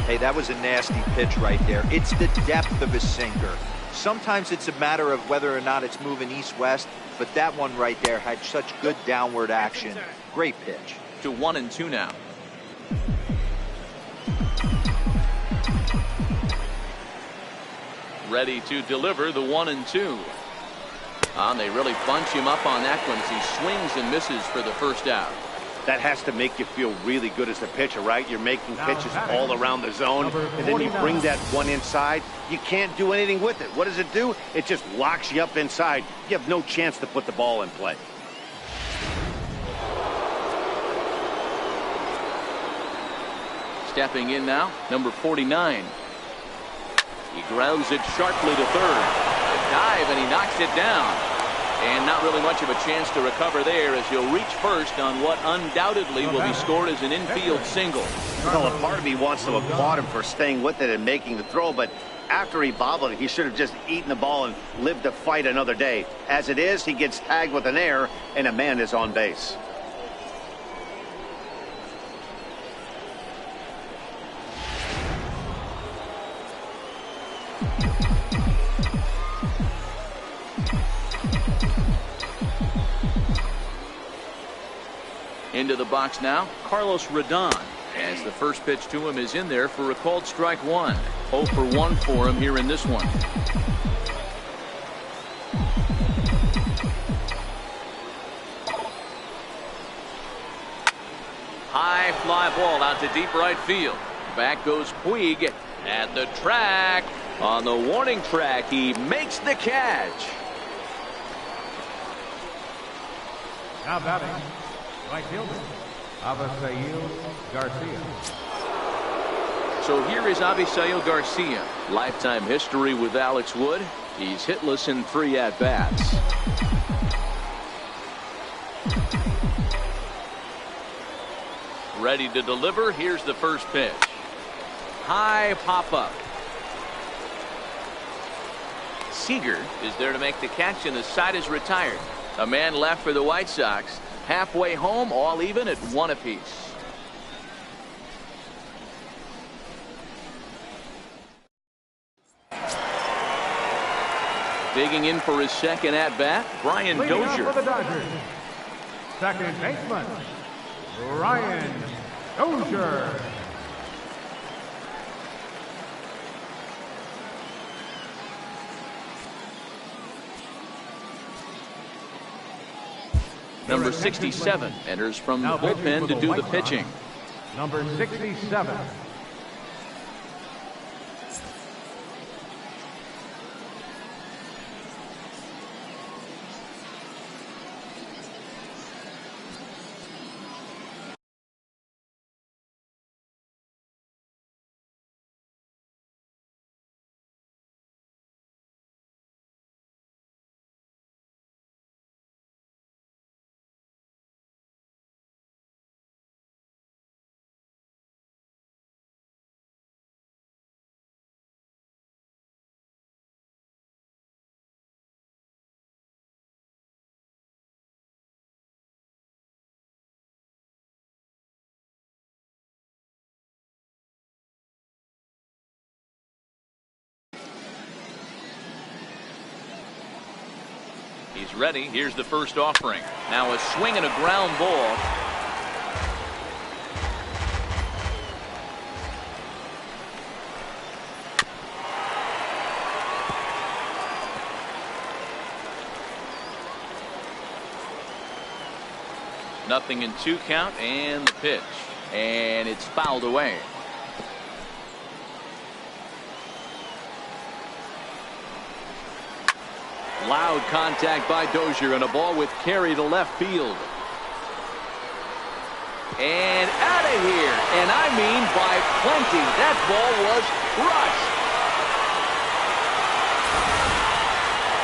Hey, that was a nasty pitch right there. It's the depth of his sinker. Sometimes it's a matter of whether or not it's moving east-west, but that one right there had such good downward action. Great pitch. To 1-2 now. Ready to deliver the 1-2. And they really bunch him up on that one as he swings and misses for the first out. That has to make you feel really good as a pitcher, right? You're making pitches all around the zone, and then you bring that one inside. You can't do anything with it. What does it do? It just locks you up inside. You have no chance to put the ball in play. Stepping in now, number 49. He grounds it sharply to third. A dive, and he knocks it down. And not really much of a chance to recover there as he'll reach first on what undoubtedly will be scored as an infield single. Well, a part of me wants to applaud him for staying with it and making the throw, but after he bobbled it, he should have just eaten the ball and lived to fight another day. As it is, he gets tagged with an error, and a man is on base. Into the box now, Carlos Rodon, as the first pitch to him is in there for a called strike one. 0 for 1 for him here in this one. High fly ball out to deep right field. Back goes Puig at the track. On the warning track, he makes the catch. Now batting, right fielder, Avisail Garcia. So here is Avisail Garcia. Lifetime history with Alex Wood. He's hitless in 3 at-bats. Ready to deliver. Here's the first pitch. High pop-up. Seager is there to make the catch, and the side is retired. A man left for the White Sox. Halfway home, all even at 1 apiece. Digging in for his second at-bat, Brian Dozier. For the Dodgers, second baseman, Brian Dozier. Number 67 enters from the bullpen to do the pitching. Number 67. He's ready. Here's the first offering. Now a swing and a ground ball. Nothing in 2 count, and the pitch. And it's fouled away. Loud contact by Dozier, and a ball with carry to left field. And out of here. And I mean by plenty. That ball was crushed.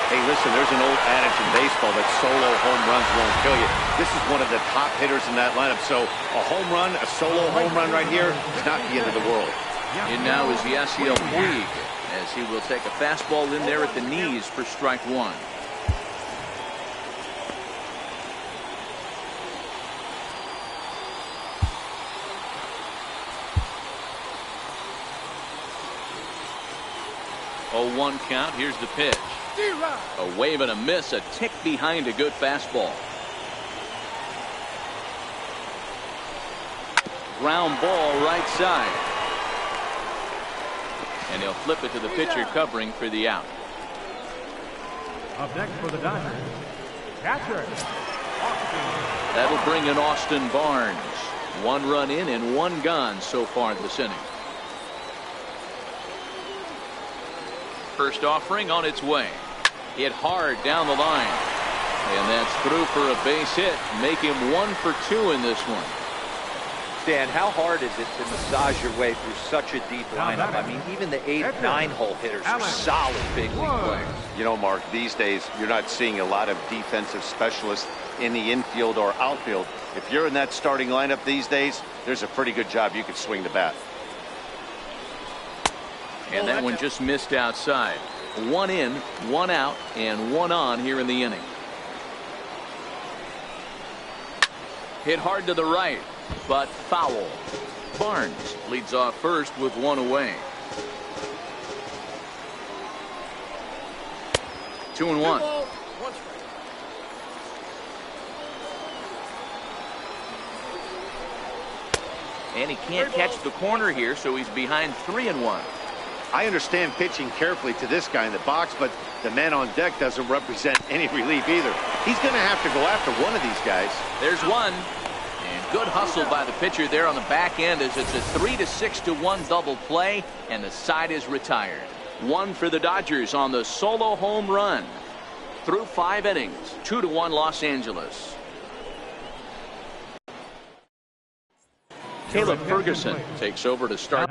Hey, listen, there's an old adage in baseball that solo home runs won't kill you. This is one of the top hitters in that lineup. So a home run, a solo home run right here is not the end of the world. And now is Yasiel Puig, as he will take a fastball in there at the knees for strike one. Oh, 1 count. Here's the pitch. A wave and a miss, a tick behind a good fastball. Ground ball right side. And he'll flip it to the pitcher covering for the out. Up next for the Dodgers, catcher, Austin. That'll bring in Austin Barnes. 1 run in and 1 gone so far this inning. First offering on its way. Hit hard down the line. And that's through for a base hit. Make him 1 for 2 in this one. Dan, how hard is it to massage your way through such a deep lineup? I mean, even the 8 and 9 hole hitters are solid big league players. You know, Mark, these days you're not seeing a lot of defensive specialists in the infield or outfield. If you're in that starting lineup these days, there's a pretty good job you could swing the bat. And that one just missed outside. 1 in, 1 out, and 1 on here in the inning. Hit hard to the right, but foul. Barnes leads off first with 1 away. 2-1. And he can't catch the corner here, so he's behind 3-1. I understand pitching carefully to this guy in the box, but the man on deck doesn't represent any relief either. He's going to have to go after one of these guys. There's one. And good hustle by the pitcher there on the back end as it's a 3-6-1 double play, and the side is retired. 1 for the Dodgers on the solo home run. Through 5 innings, 2-1 Los Angeles. Caleb Ferguson takes over to start.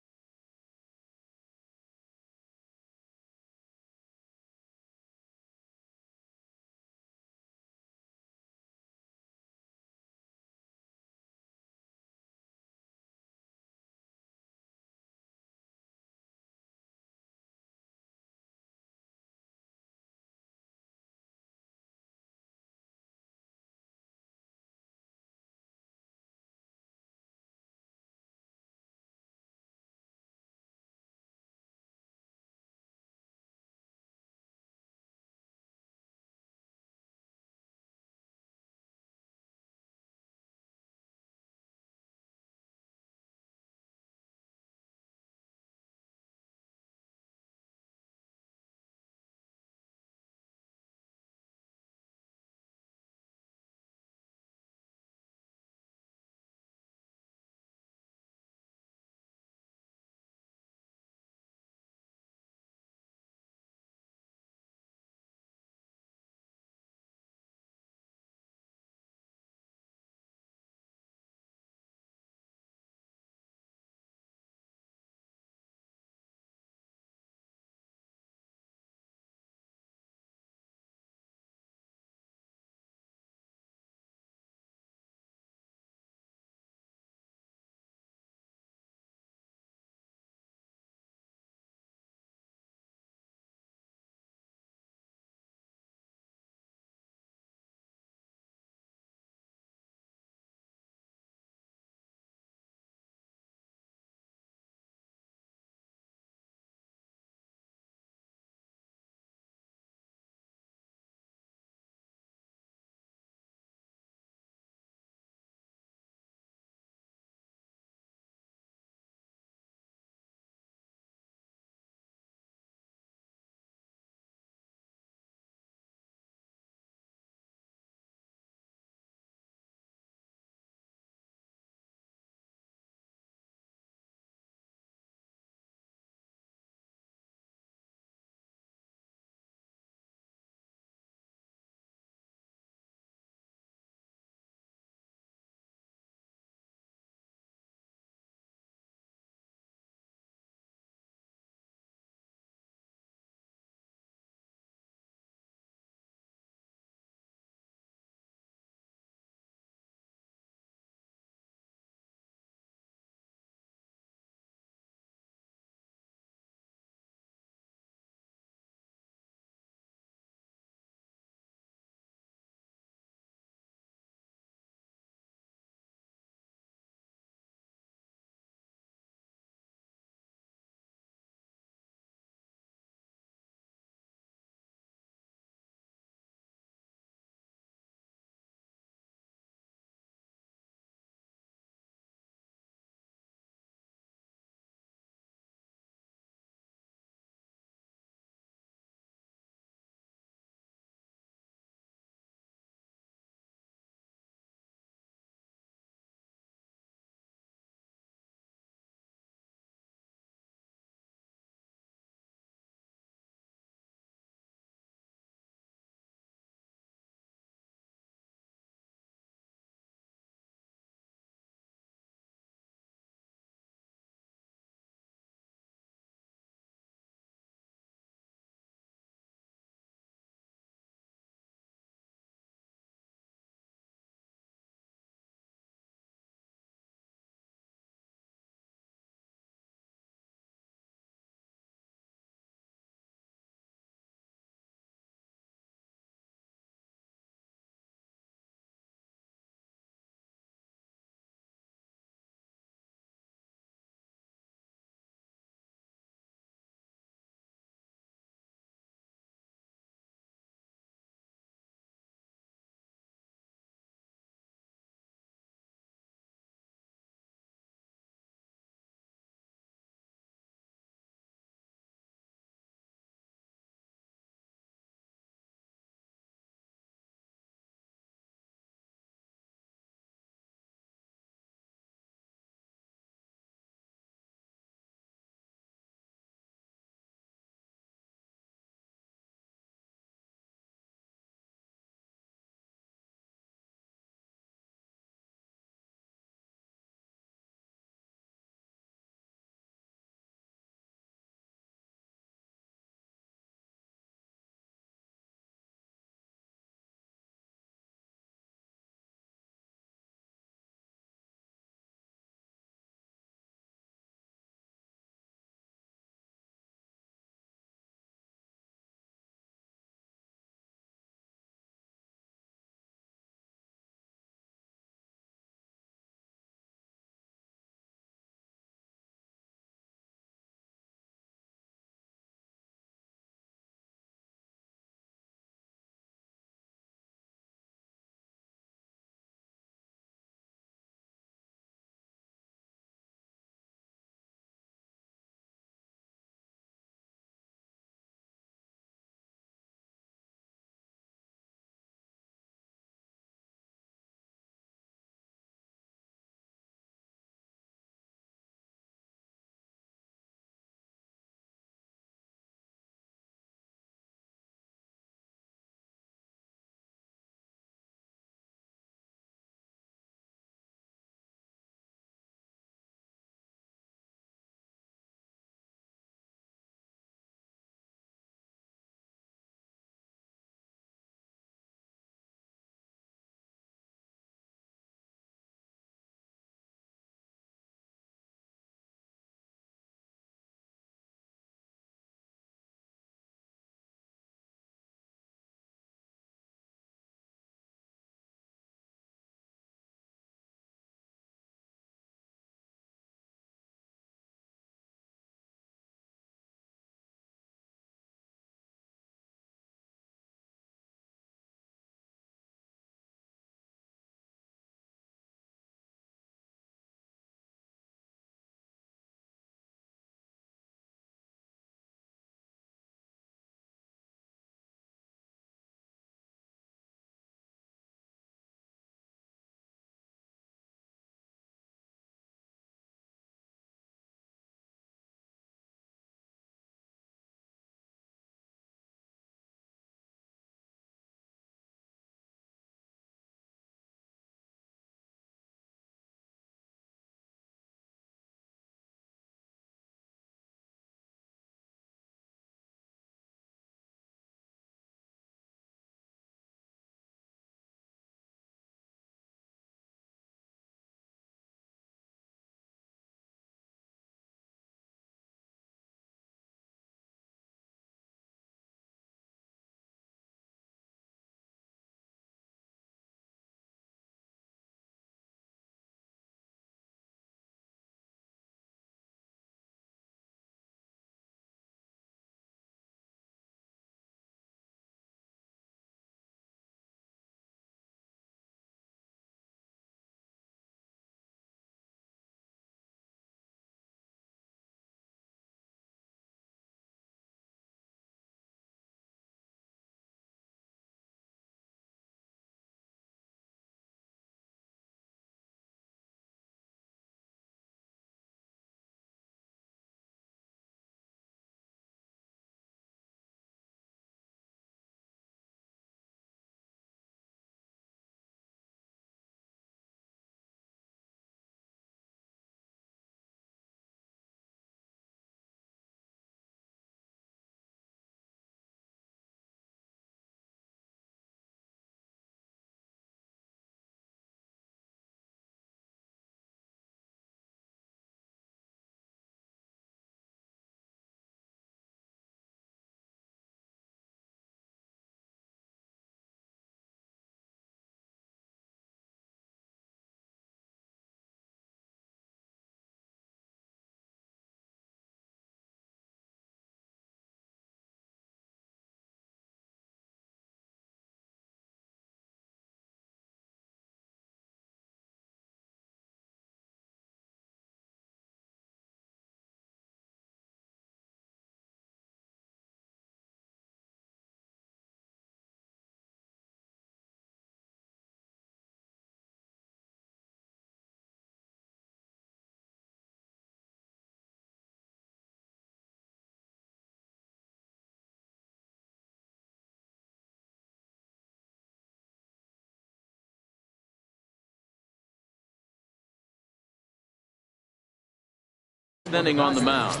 inning on the mound.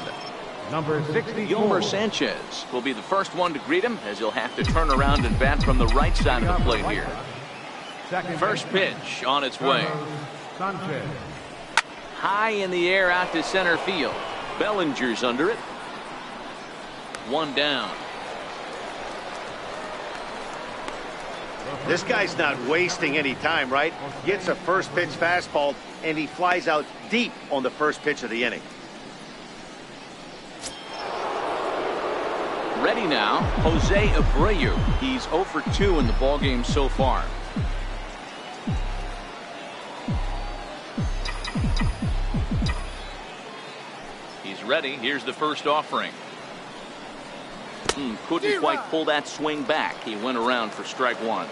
Number 64. Yolmer Sanchez will be the first one to greet him, as he'll have to turn around and bat from the right side of the plate here. First pitch on its way. Sanchez. High in the air out to center field. Bellinger's under it. One down. This guy's not wasting any time, right? Gets a first pitch fastball, and he flies out deep on the first pitch of the inning. Ready now, Jose Abreu. He's 0 for 2 in the ballgame so far. He's ready. Here's the first offering. Couldn't quite pull that swing back. He went around for strike one.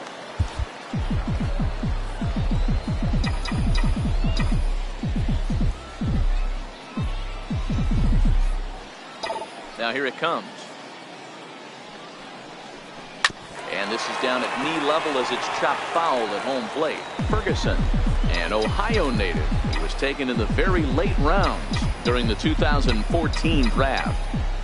Now here it comes. And this is down at knee level as it's chopped foul at home plate. Ferguson, an Ohio native. He was taken in the very late rounds during the 2014 draft.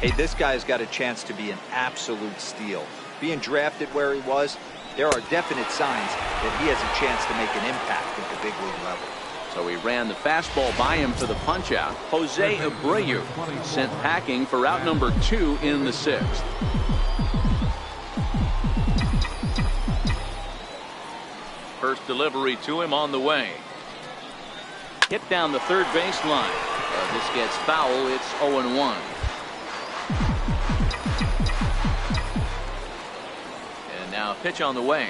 Hey, this guy's got a chance to be an absolute steal. Being drafted where he was, there are definite signs that he has a chance to make an impact at the big league level. So he ran the fastball by him for the punch-out. Jose Abreu sent packing for out number 2 in the 6th. First delivery to him on the way. Hit down the third baseline. This gets foul. It's 0-1. And now a pitch on the way.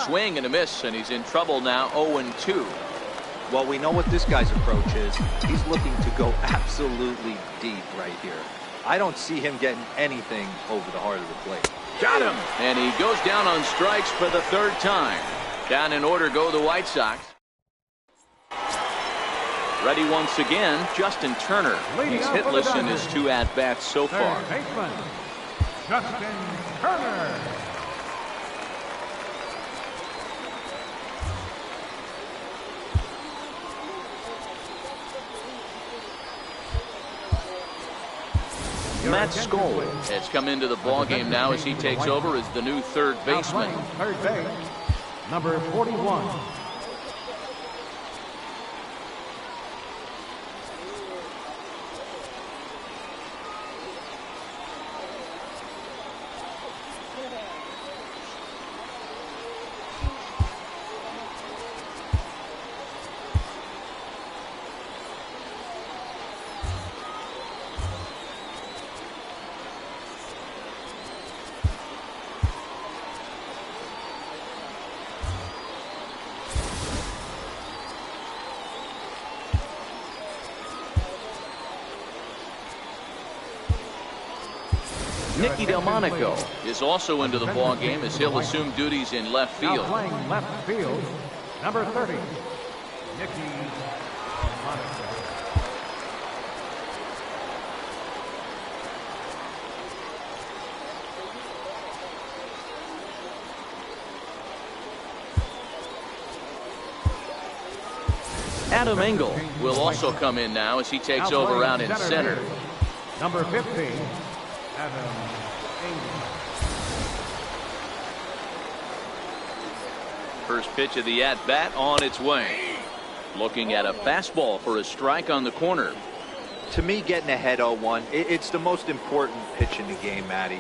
Swing and a miss, and he's in trouble now. 0-2. Well, we know what this guy's approach is. He's looking to go absolutely deep right here. I don't see him getting anything over the heart of the plate. Got him. And he goes down on strikes for the 3rd time. Down in order go the White Sox. Ready once again, Justin Turner. He's hitless in his 2 at-bats so far. Baseman, Justin Turner. Matt Skoll has come into the ballgame now as he takes over as the new 3rd baseman. Third base, number 41. Nicky Delmonico is also into the ballgame as he'll assume duties in left field. Now playing left field, number 30, Nicky Delmonico. Adam Engel will also come in now as he takes over out in center. Number 15, Adam Engel. First pitch of the at-bat on its way. Looking at a fastball for a strike on the corner. To me, getting ahead 0-1, it's the most important pitch in the game, Matty.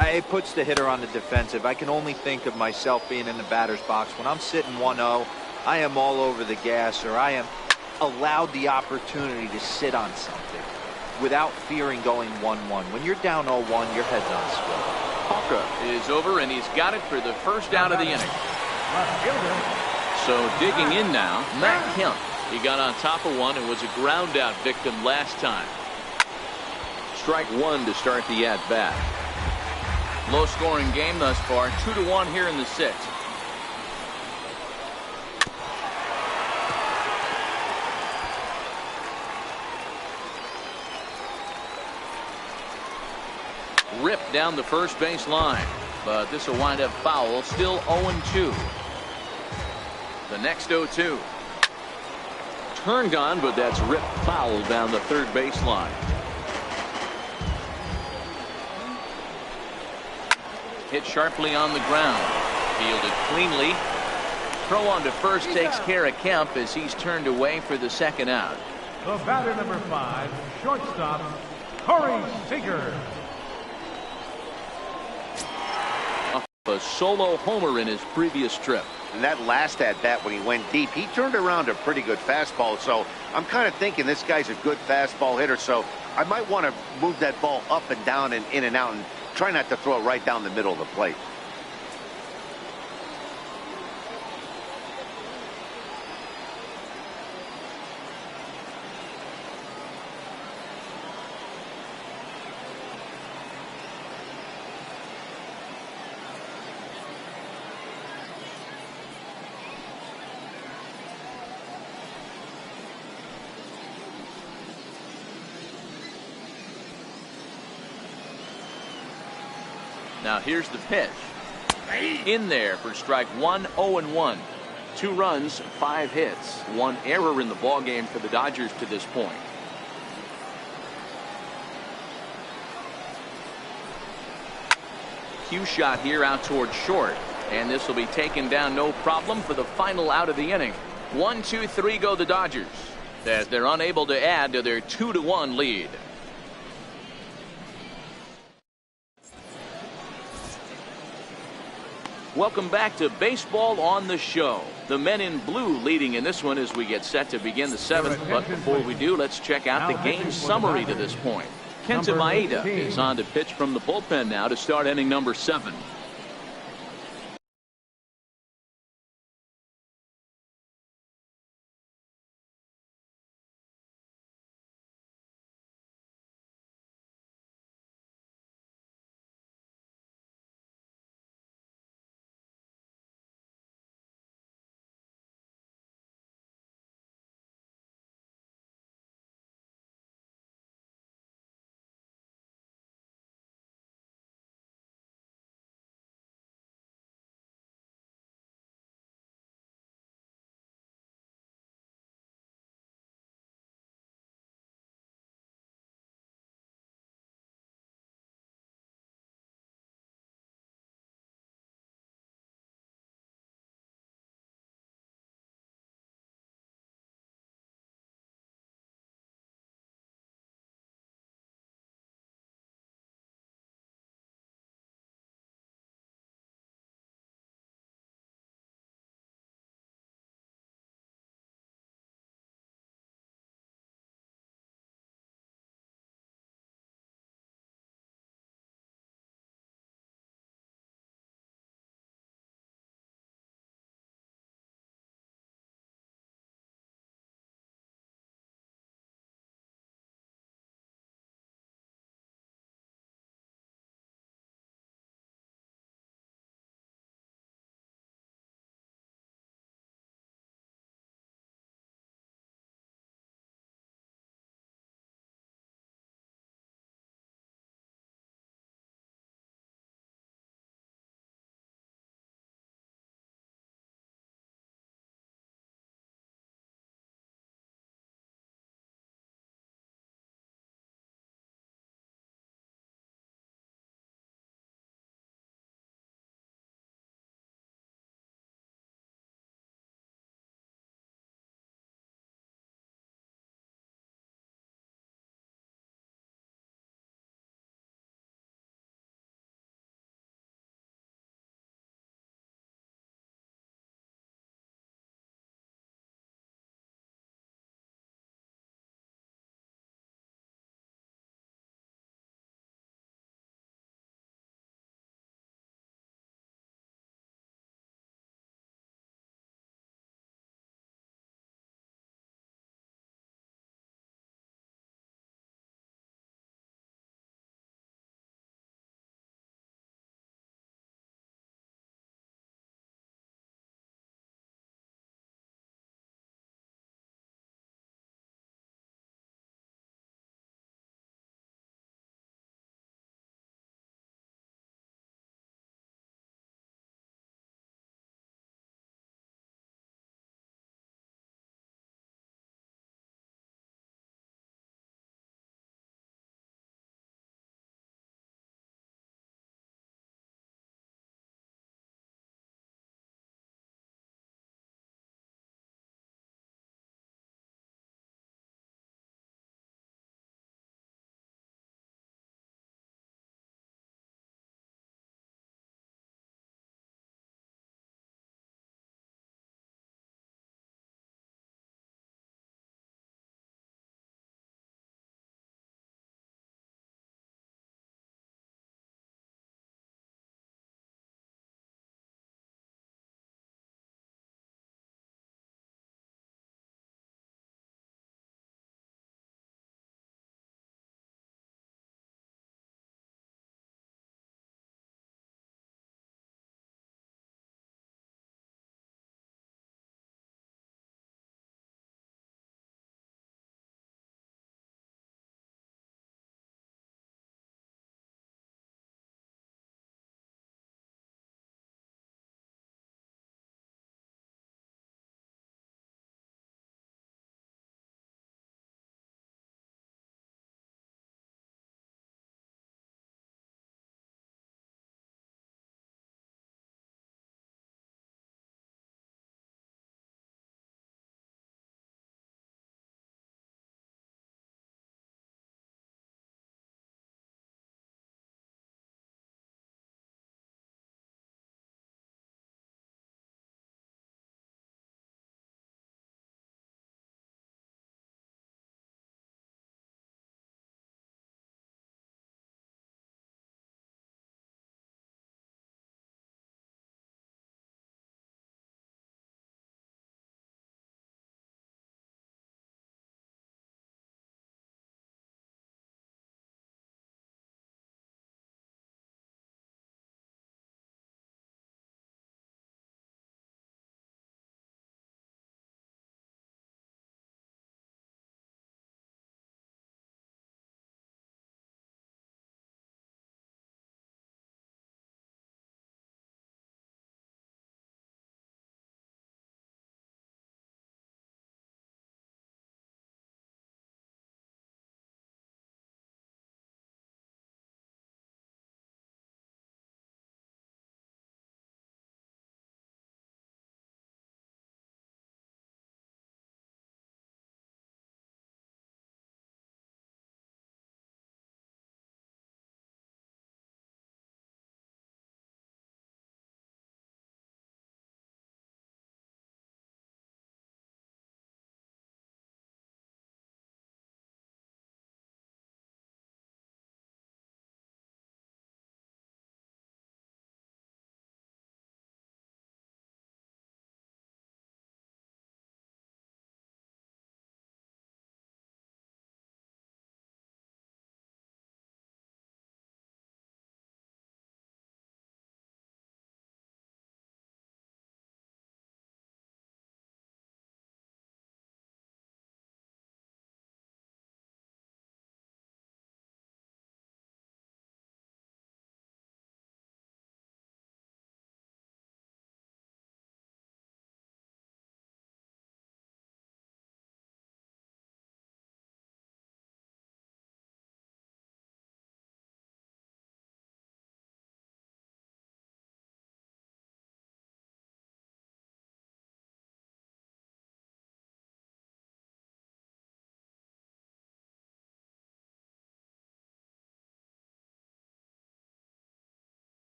It puts the hitter on the defensive. I can only think of myself being in the batter's box. When I'm sitting 1-0, I am all over the gas, or I am allowed the opportunity to sit on something without fearing going 1-1. When you're down 0-1, your head's on swivel. Hawka is over, and he's got it for the first out of the inning. So digging in now, Matt Kemp. He got on top of one and was a ground out victim last time. Strike one to start the at bat. Low scoring game thus far, 2-1 here in the 6th. Ripped down the first base line, but this will wind up foul. Still 0-2. The next 0-2. turned on, but that's ripped foul down the third baseline. Hit sharply on the ground. Fielded cleanly. Throw on to first takes care of Kemp as he's turned away for the second out. The batter, number 5, shortstop, Corey Seager. A solo homer in his previous trip. And that last at bat when he went deep, he turned around a pretty good fastball. So I'm kind of thinking this guy's a good fastball hitter. So I might want to move that ball up and down and in and out and try not to throw it right down the middle of the plate. Now here's the pitch. In there for strike 1, 0-1. 2 runs, 5 hits, 1 error in the ballgame for the Dodgers to this point. Cue shot here out towards short, and this will be taken down no problem for the final out of the inning. 1, 2, 3 go the Dodgers as they're unable to add to their 2-1 lead. Welcome back to Baseball on the Show. The men in blue leading in this one as we get set to begin the 7th. But before we do, let's check out the game summary to this point. Kenta Maeda is on to pitch from the bullpen now to start inning number 7.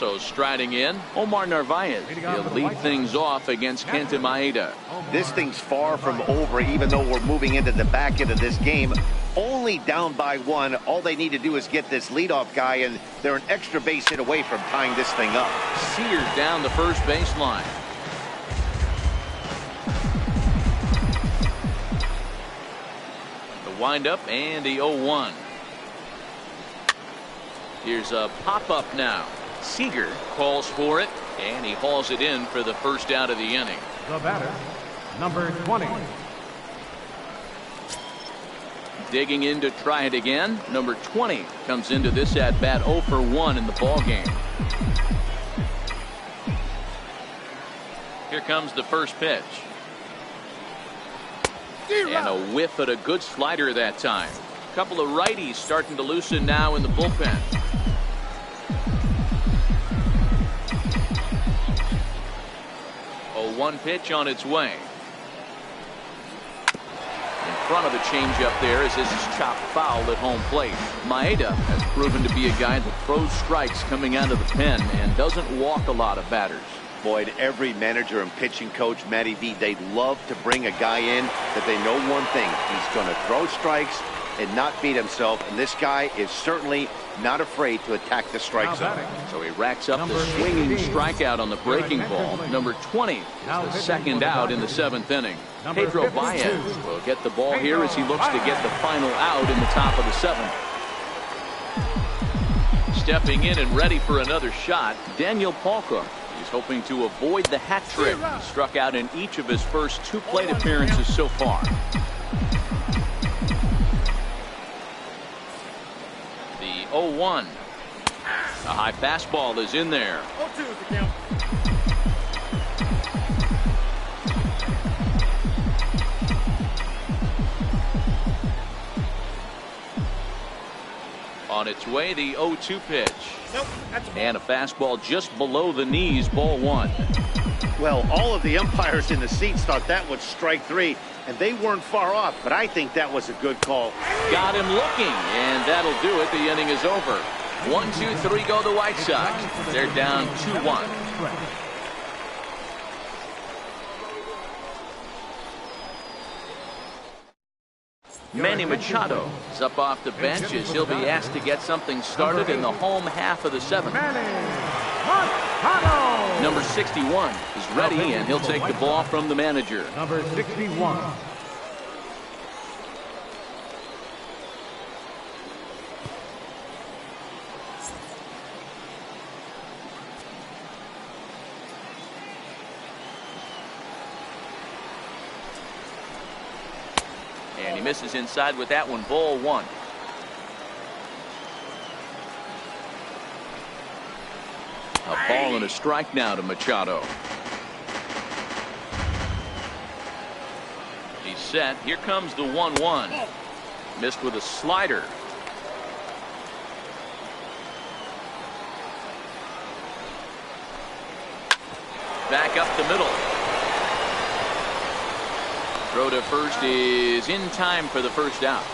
So striding in, Omar Narvaez. He'll lead things off against Kenta Maeda. This thing's far from over, even though we're moving into the back end of this game. Only down by one. All they need to do is get this leadoff guy, and they're an extra base hit away from tying this thing up. Sears down the first baseline. The windup and the 0-1. Here's a pop-up now. Seager calls for it, and he hauls it in for the first out of the inning. The batter, number 20. Digging in to try it again. Number 20 comes into this at bat 0 for 1 in the ball game. Here comes the first pitch. And a whiff at a good slider that time. A couple of righties starting to loosen now in the bullpen. One pitch on its way. In front of the changeup there as this is chopped foul at home plate. Maeda has proven to be a guy that throws strikes coming out of the pen and doesn't walk a lot of batters. Boyd, every manager and pitching coach, Matty V, they'd love to bring a guy in that they know one thing. He's going to throw strikes and not beat himself, and this guy is certainly not afraid to attack the strike zone. So he racks up the swinging strikeout on the breaking ball. Number 20 is the second out in the 7th inning. Pedro Baez will get the ball here as he looks to get the final out in the top of the 7th. Stepping in and ready for another shot, Daniel Palka. He's hoping to avoid the hat trick. He struck out in each of his first 2 plate appearances so far. The 0-1. A high fastball is in there. 0-2 is the count. On its way, the 0-2 pitch. Nope, that's a ball. And a fastball just below the knees, ball 1. Well, all of the umpires in the seats thought that was strike 3, and they weren't far off, but I think that was a good call. Got him looking, and that'll do it. The inning is over. 1, 2, 3 go the White Sox. They're down 2-1. Manny Machado is up off the bench as he'll be asked to get something started in the home half of the 7th. Number 61 is ready, and he'll take the ball from the manager. Number 61. And he misses inside with that one, ball 1. A ball and a strike now to Machado. He's set. Here comes the 1-1. Missed with a slider. Back up the middle. Throw to first is in time for the first out.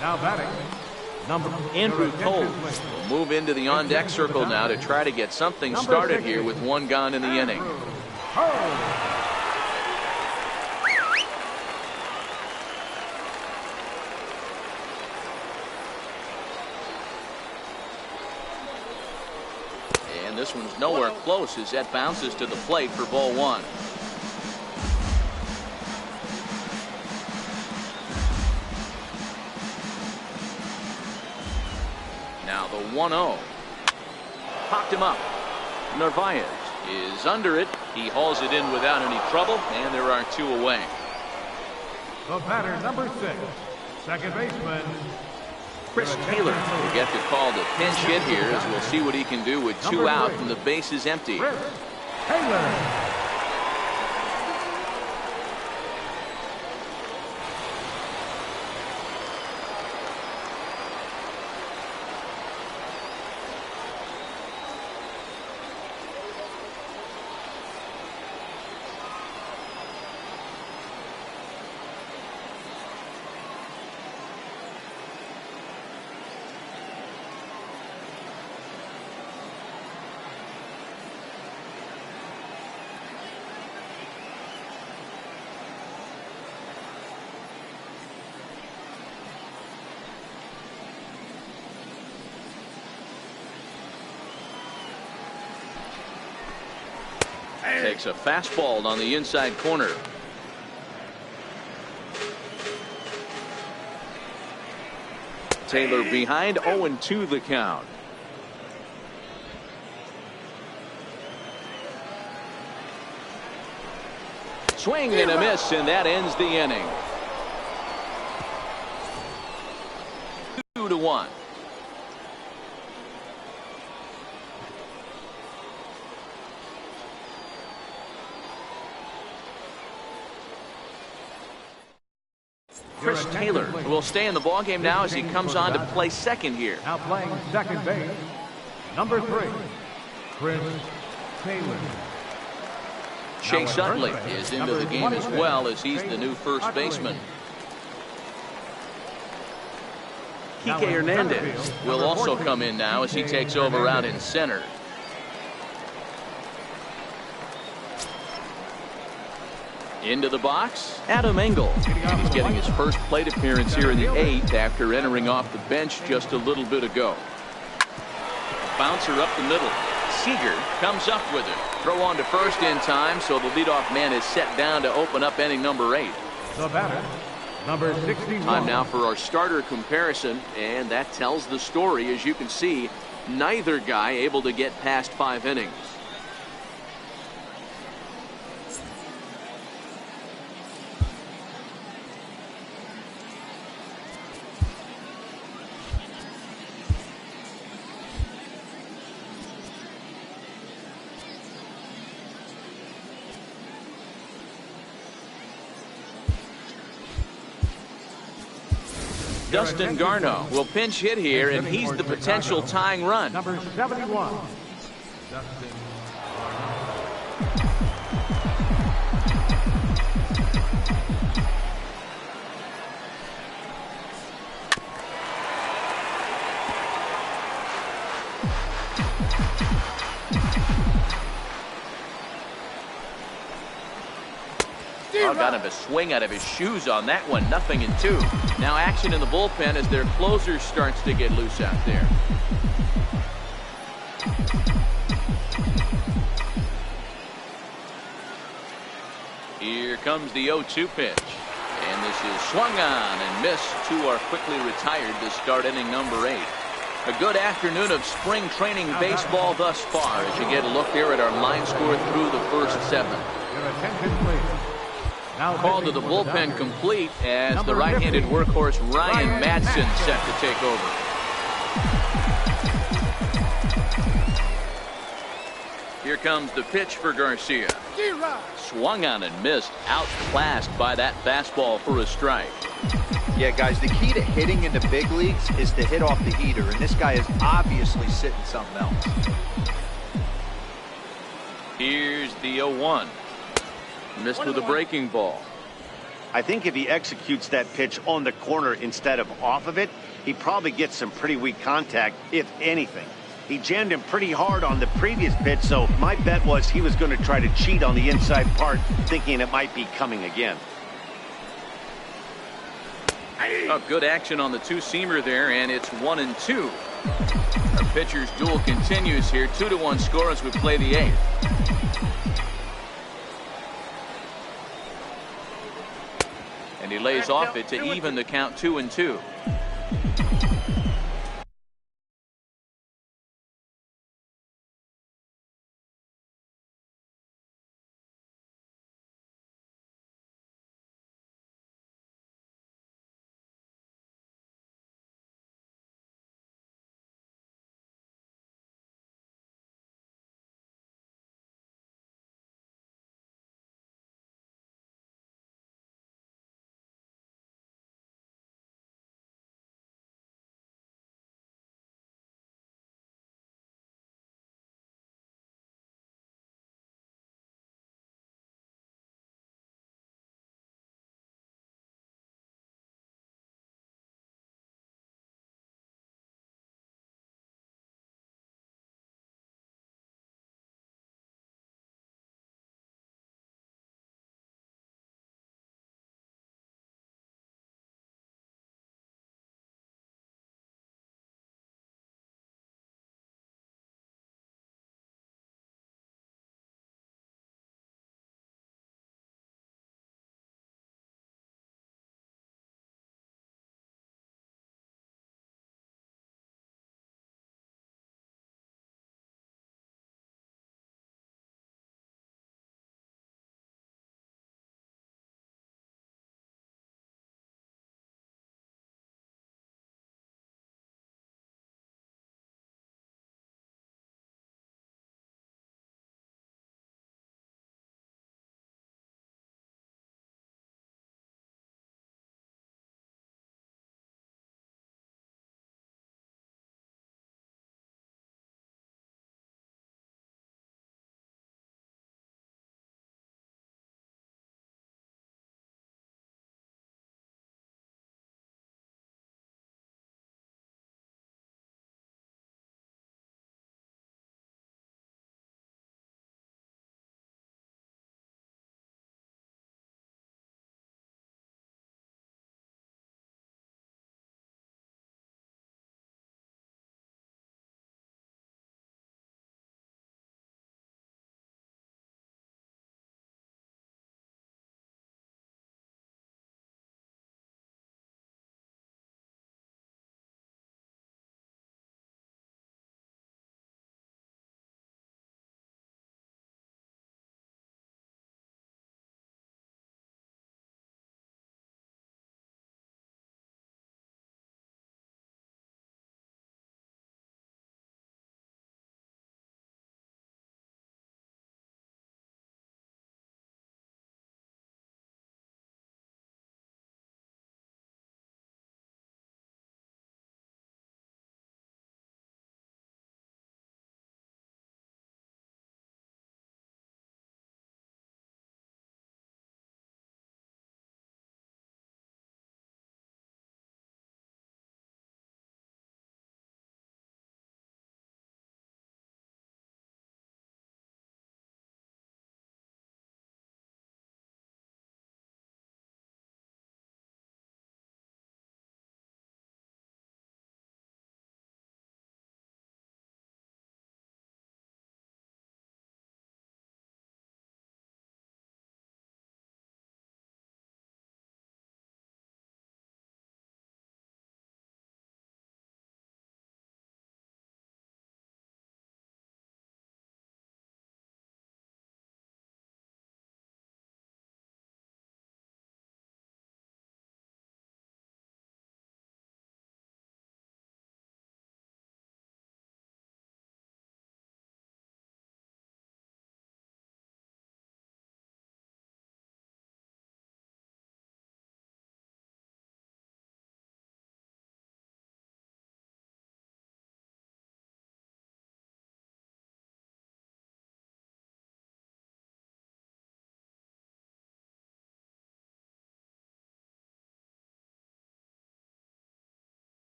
Now batting, number Andrew Cole will move into the on-deck circle now to try to get something started here with 1 gone in the inning. And this one's nowhere close as that bounces to the plate for ball 1. Now the 1-0. Popped him up. Narvaez is under it. He hauls it in without any trouble, and there are 2 away. The batter, number 6, second baseman, Chris Taylor will get the call to pinch hit here as we'll see what he can do with 2 out and the base is empty. Chris Taylor. takes a fastball on the inside corner. Taylor behind, 0-2 the count. Swing and a miss, and that ends the inning. 2-1. Chris Taylor will stay in the ballgame now as he comes on to play second here. Now playing second base, number 3, Chris Taylor. Chase Utley is into the game as well, as he's the new first baseman. Kike Hernandez will also come in now as he takes over out in center. Into the box, Adam Engel. He's getting his first plate appearance here in the 8th after entering off the bench just a little bit ago. Bouncer up the middle. Seager comes up with it. Throw on to first in time, so the leadoff man is set down to open up inning number 8. The batter, number 61. Time now for our starter comparison, and that tells the story. As you can see, neither guy able to get past 5 innings. Dustin Garneau will pinch hit here, and he's the potential tying run. Number 71. Dustin Oh, got him a swing out of his shoes on that one. 0-2. Now action in the bullpen as their closer starts to get loose out there. Here comes the 0-2 pitch. And this is swung on and missed. 2 are quickly retired to start inning number 8. A good afternoon of spring training baseball thus far as you get a look there at our line score through the first 7. Your attention, please. Call to the bullpen complete as the right-handed workhorse Ryan Madsen set to take over. Here comes the pitch for Garcia. Swung on and missed. Outclassed by that fastball for a strike. Yeah, guys, the key to hitting in the big leagues is to hit off the heater, and this guy is obviously sitting something else. Here's the 0-1. Missed with a breaking ball. I think if he executes that pitch on the corner instead of off of it, he probably gets some pretty weak contact, if anything. He jammed him pretty hard on the previous pitch, so my bet was he was going to try to cheat on the inside part, thinking it might be coming again. Oh, good action on the two-seamer there, and it's 1-2. Our pitcher's duel continues here. 2-1 score as we play the 8th. And he lays off it to even the count 2-2.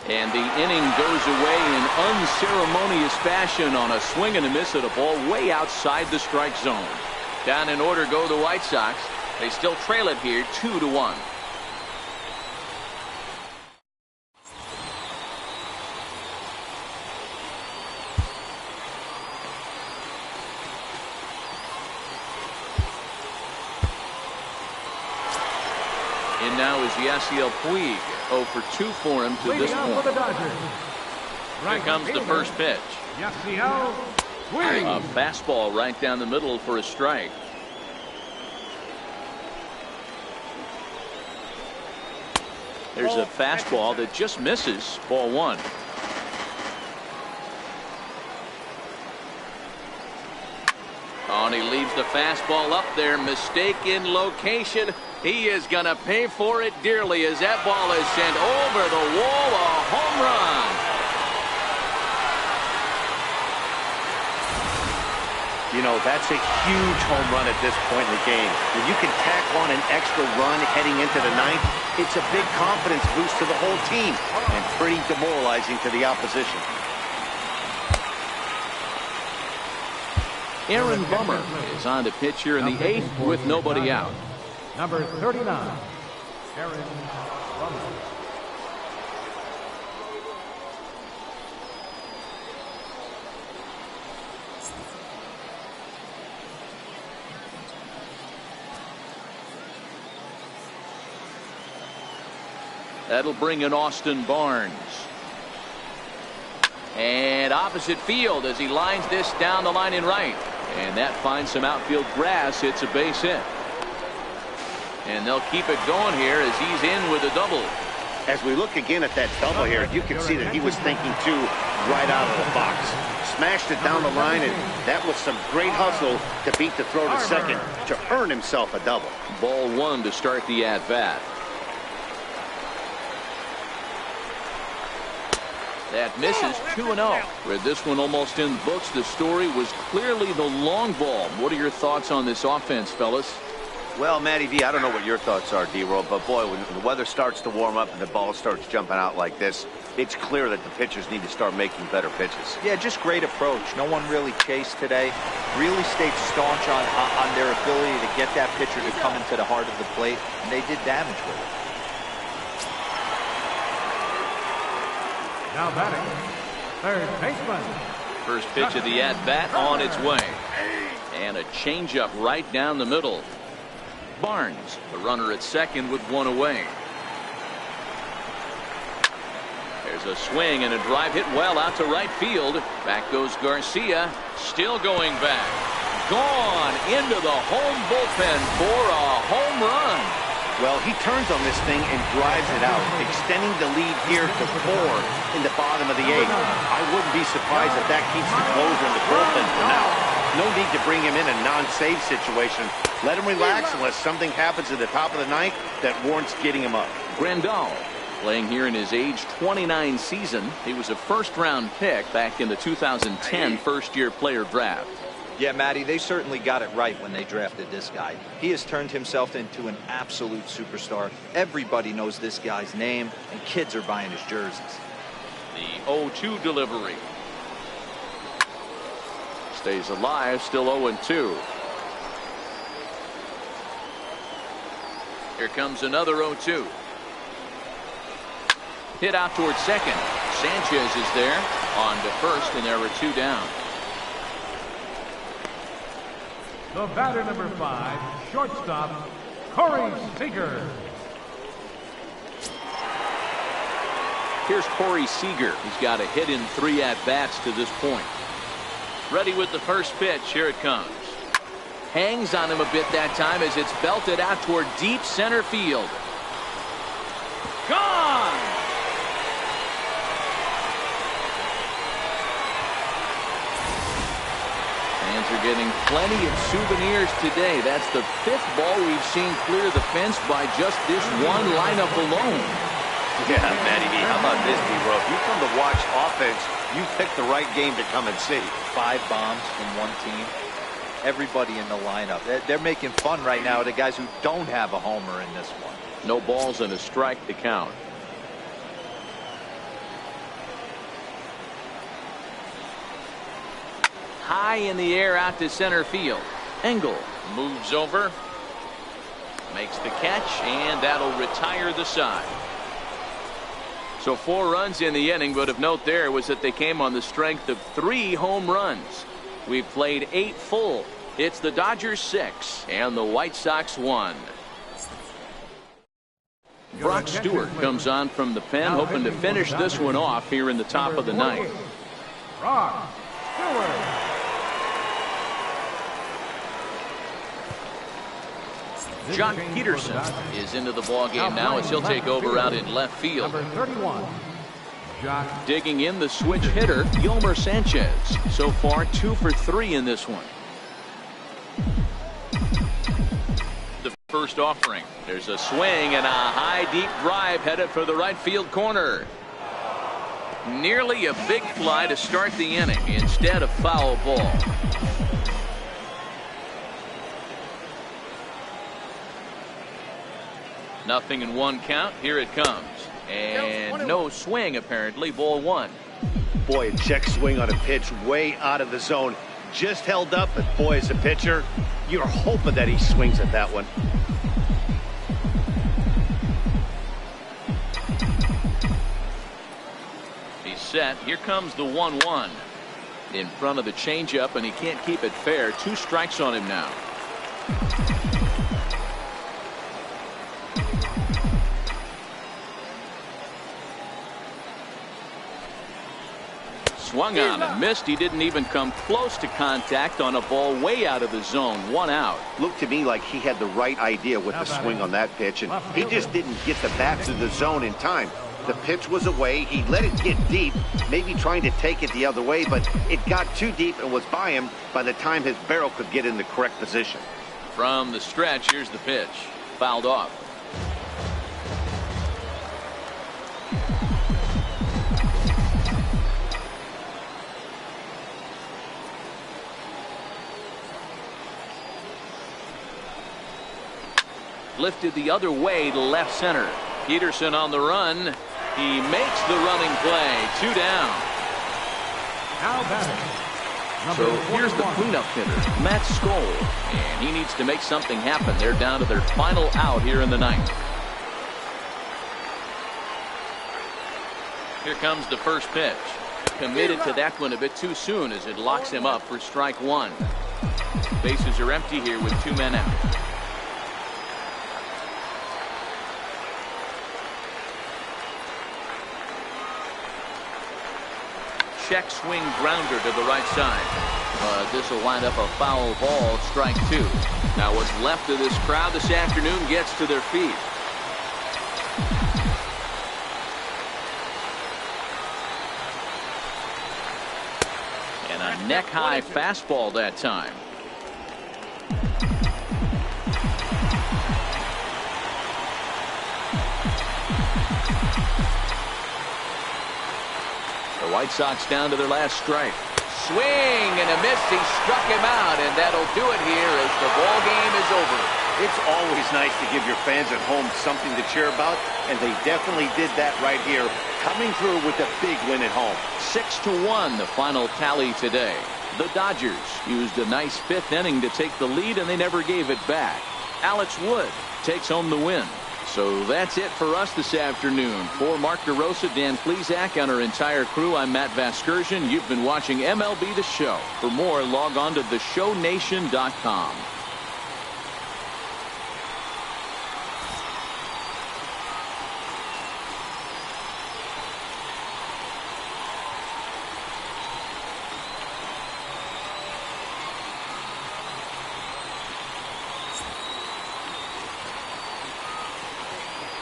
And the inning goes away in unceremonious fashion on a swing and a miss at a ball way outside the strike zone. Down in order go the White Sox. They still trail it here 2-1. And now is Yasiel Puig. 0 for 2 for him to this point. Here comes the first pitch. A fastball right down the middle for a strike. There's a fastball that just misses. Ball 1. Oh, and he leaves the fastball up there. Mistaken location. He is going to pay for it dearly as that ball is sent over the wall. A home run. You know, that's a huge home run at this point in the game. When you can tack on an extra run heading into the ninth, it's a big confidence boost to the whole team and pretty demoralizing to the opposition. Aaron Bummer is on to pitch here in the 8th with nobody out. Number 39, Aaron Bummer. That'll bring in Austin Barnes. And opposite field as he lines this down the line in right. And that finds some outfield grass. It's a base hit. And they'll keep it going here as he's in with a double. As we look again at that double here, you can see that he was thinking too right out of the box. Smashed it down the line, and that was some great hustle to beat the throw to second to earn himself a double. Ball 1 to start the at-bat. That misses 2-0. With this one almost in the books, the story was clearly the long ball. What are your thoughts on this offense, fellas? Well, Matty V, I don't know what your thoughts are, D-Roll, but boy, when the weather starts to warm up and the ball starts jumping out like this, it's clear that the pitchers need to start making better pitches. Yeah, just great approach. No one really chased today. Really stayed staunch on their ability to get that pitcher to come into the heart of the plate, and they did damage with it. Now batting, third baseman. First pitch of the at-bat on its way. And a changeup right down the middle. Barnes, the runner at second with one away. There's a swing and a drive hit well out to right field. Back goes Garcia, still going back. Gone into the home bullpen for a home run. Well, he turns on this thing and drives it out, extending the lead here to 4 in the bottom of the 8th. I wouldn't be surprised if that keeps the closer in the bullpen for now. No need to bring him in a non-save situation. Let him relax unless something happens at the top of the 9th that warrants getting him up. Grandal playing here in his age 29 season. He was a first-round pick back in the 2010 first-year player draft. Yeah, Matty, they certainly got it right when they drafted this guy. He has turned himself into an absolute superstar. Everybody knows this guy's name, and kids are buying his jerseys. The 0-2 delivery. Stays alive, still 0-2. Here comes another 0-2. Hit out towards second. Sanchez is there on to first, and there are 2 down. The batter, number 5, shortstop, Corey Seager. Here's Corey Seager. He's got a hit in 3 at-bats to this point. Ready with the first pitch. Here it comes. Hangs on him a bit that time as it's belted out toward deep center field. Gone! Fans are getting plenty of souvenirs today. That's the 5th ball we've seen clear the fence by just this one lineup alone. Yeah, Matty V, how about this, D-Roll? If you come to watch offense, you picked the right game to come and see. 5 bombs from one team. everybody in the lineup. They're making fun right now of the guys who don't have a homer in this one. No balls and a strike to count. High in the air out to center field. Engel moves over, makes the catch, and that'll retire the side. So 4 runs in the inning, but of note there was that they came on the strength of 3 home runs. We've played 8 full. It's the Dodgers 6 and the White Sox 1. Brock Stewart comes on from the pen, hoping to finish this one off here in the top of the ninth. Brock Stewart. Jock Peterson is into the ball game now as he'll take over out in left field. Number 31. Jock. Digging in the switch hitter, Yolmer Sanchez. So far 2 for 3 in this one. The first offering. There's a swing and a high deep drive headed for the right field corner. Nearly a big fly to start the inning. Instead, a foul ball. Nothing in 1 count. Here it comes. And no swing, apparently. Ball 1. Boy, a check swing on a pitch way out of the zone. Just held up, but boy, as a pitcher, you're hoping that he swings at that one. He's set. Here comes the 1-1. In front of the changeup, and he can't keep it fair. 2 strikes on him now. Swung on and missed. He didn't even come close to contact on a ball way out of the zone. 1 out. Looked to me like he had the right idea with the swing on that pitch, and he just didn't get the bat to the zone in time. The pitch was away. He let it get deep, maybe trying to take it the other way, but it got too deep and was by him by the time his barrel could get in the correct position. From the stretch, here's the pitch. Fouled off. Lifted the other way to left center. Peterson on the run. He makes the running play. 2 down. Now batting. So here's the cleanup hitter, Matt Skoll. And he needs to make something happen. They're down to their final out here in the ninth. Here comes the first pitch. Committed to that one a bit too soon as it locks him up for strike 1. Bases are empty here with 2 men out. Check swing grounder to the right side. This will wind up a foul ball, strike 2. Now what's left of this crowd this afternoon gets to their feet. And a neck-high fastball that time. White Sox down to their last strike. Swing and a miss. He struck him out, and that'll do it here as the ball game is over. It's always nice to give your fans at home something to cheer about, and they definitely did that right here, coming through with a big win at home. 6-1 the final tally today. The Dodgers used a nice 5th inning to take the lead, and they never gave it back. Alex Wood takes home the win. So that's it for us this afternoon. For Mark DeRosa, Dan Plesac, and our entire crew, I'm Matt Vasgersian. You've been watching MLB The Show. For more, log on to theshownation.com.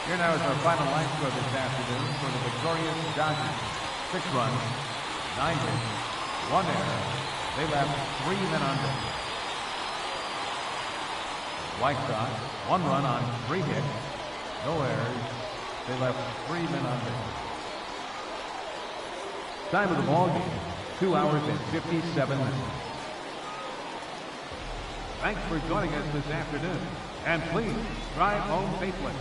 Here now is our final line score this afternoon for the victorious Dodgers. 6 runs, 9 hits, 1 error. They left 3 men on base. White Sox, 1 run on 3 hits, no errors. They left 3 men on base. Time of the ball game, 2 hours and 57 minutes. Thanks for joining us this afternoon. And please drive home safely.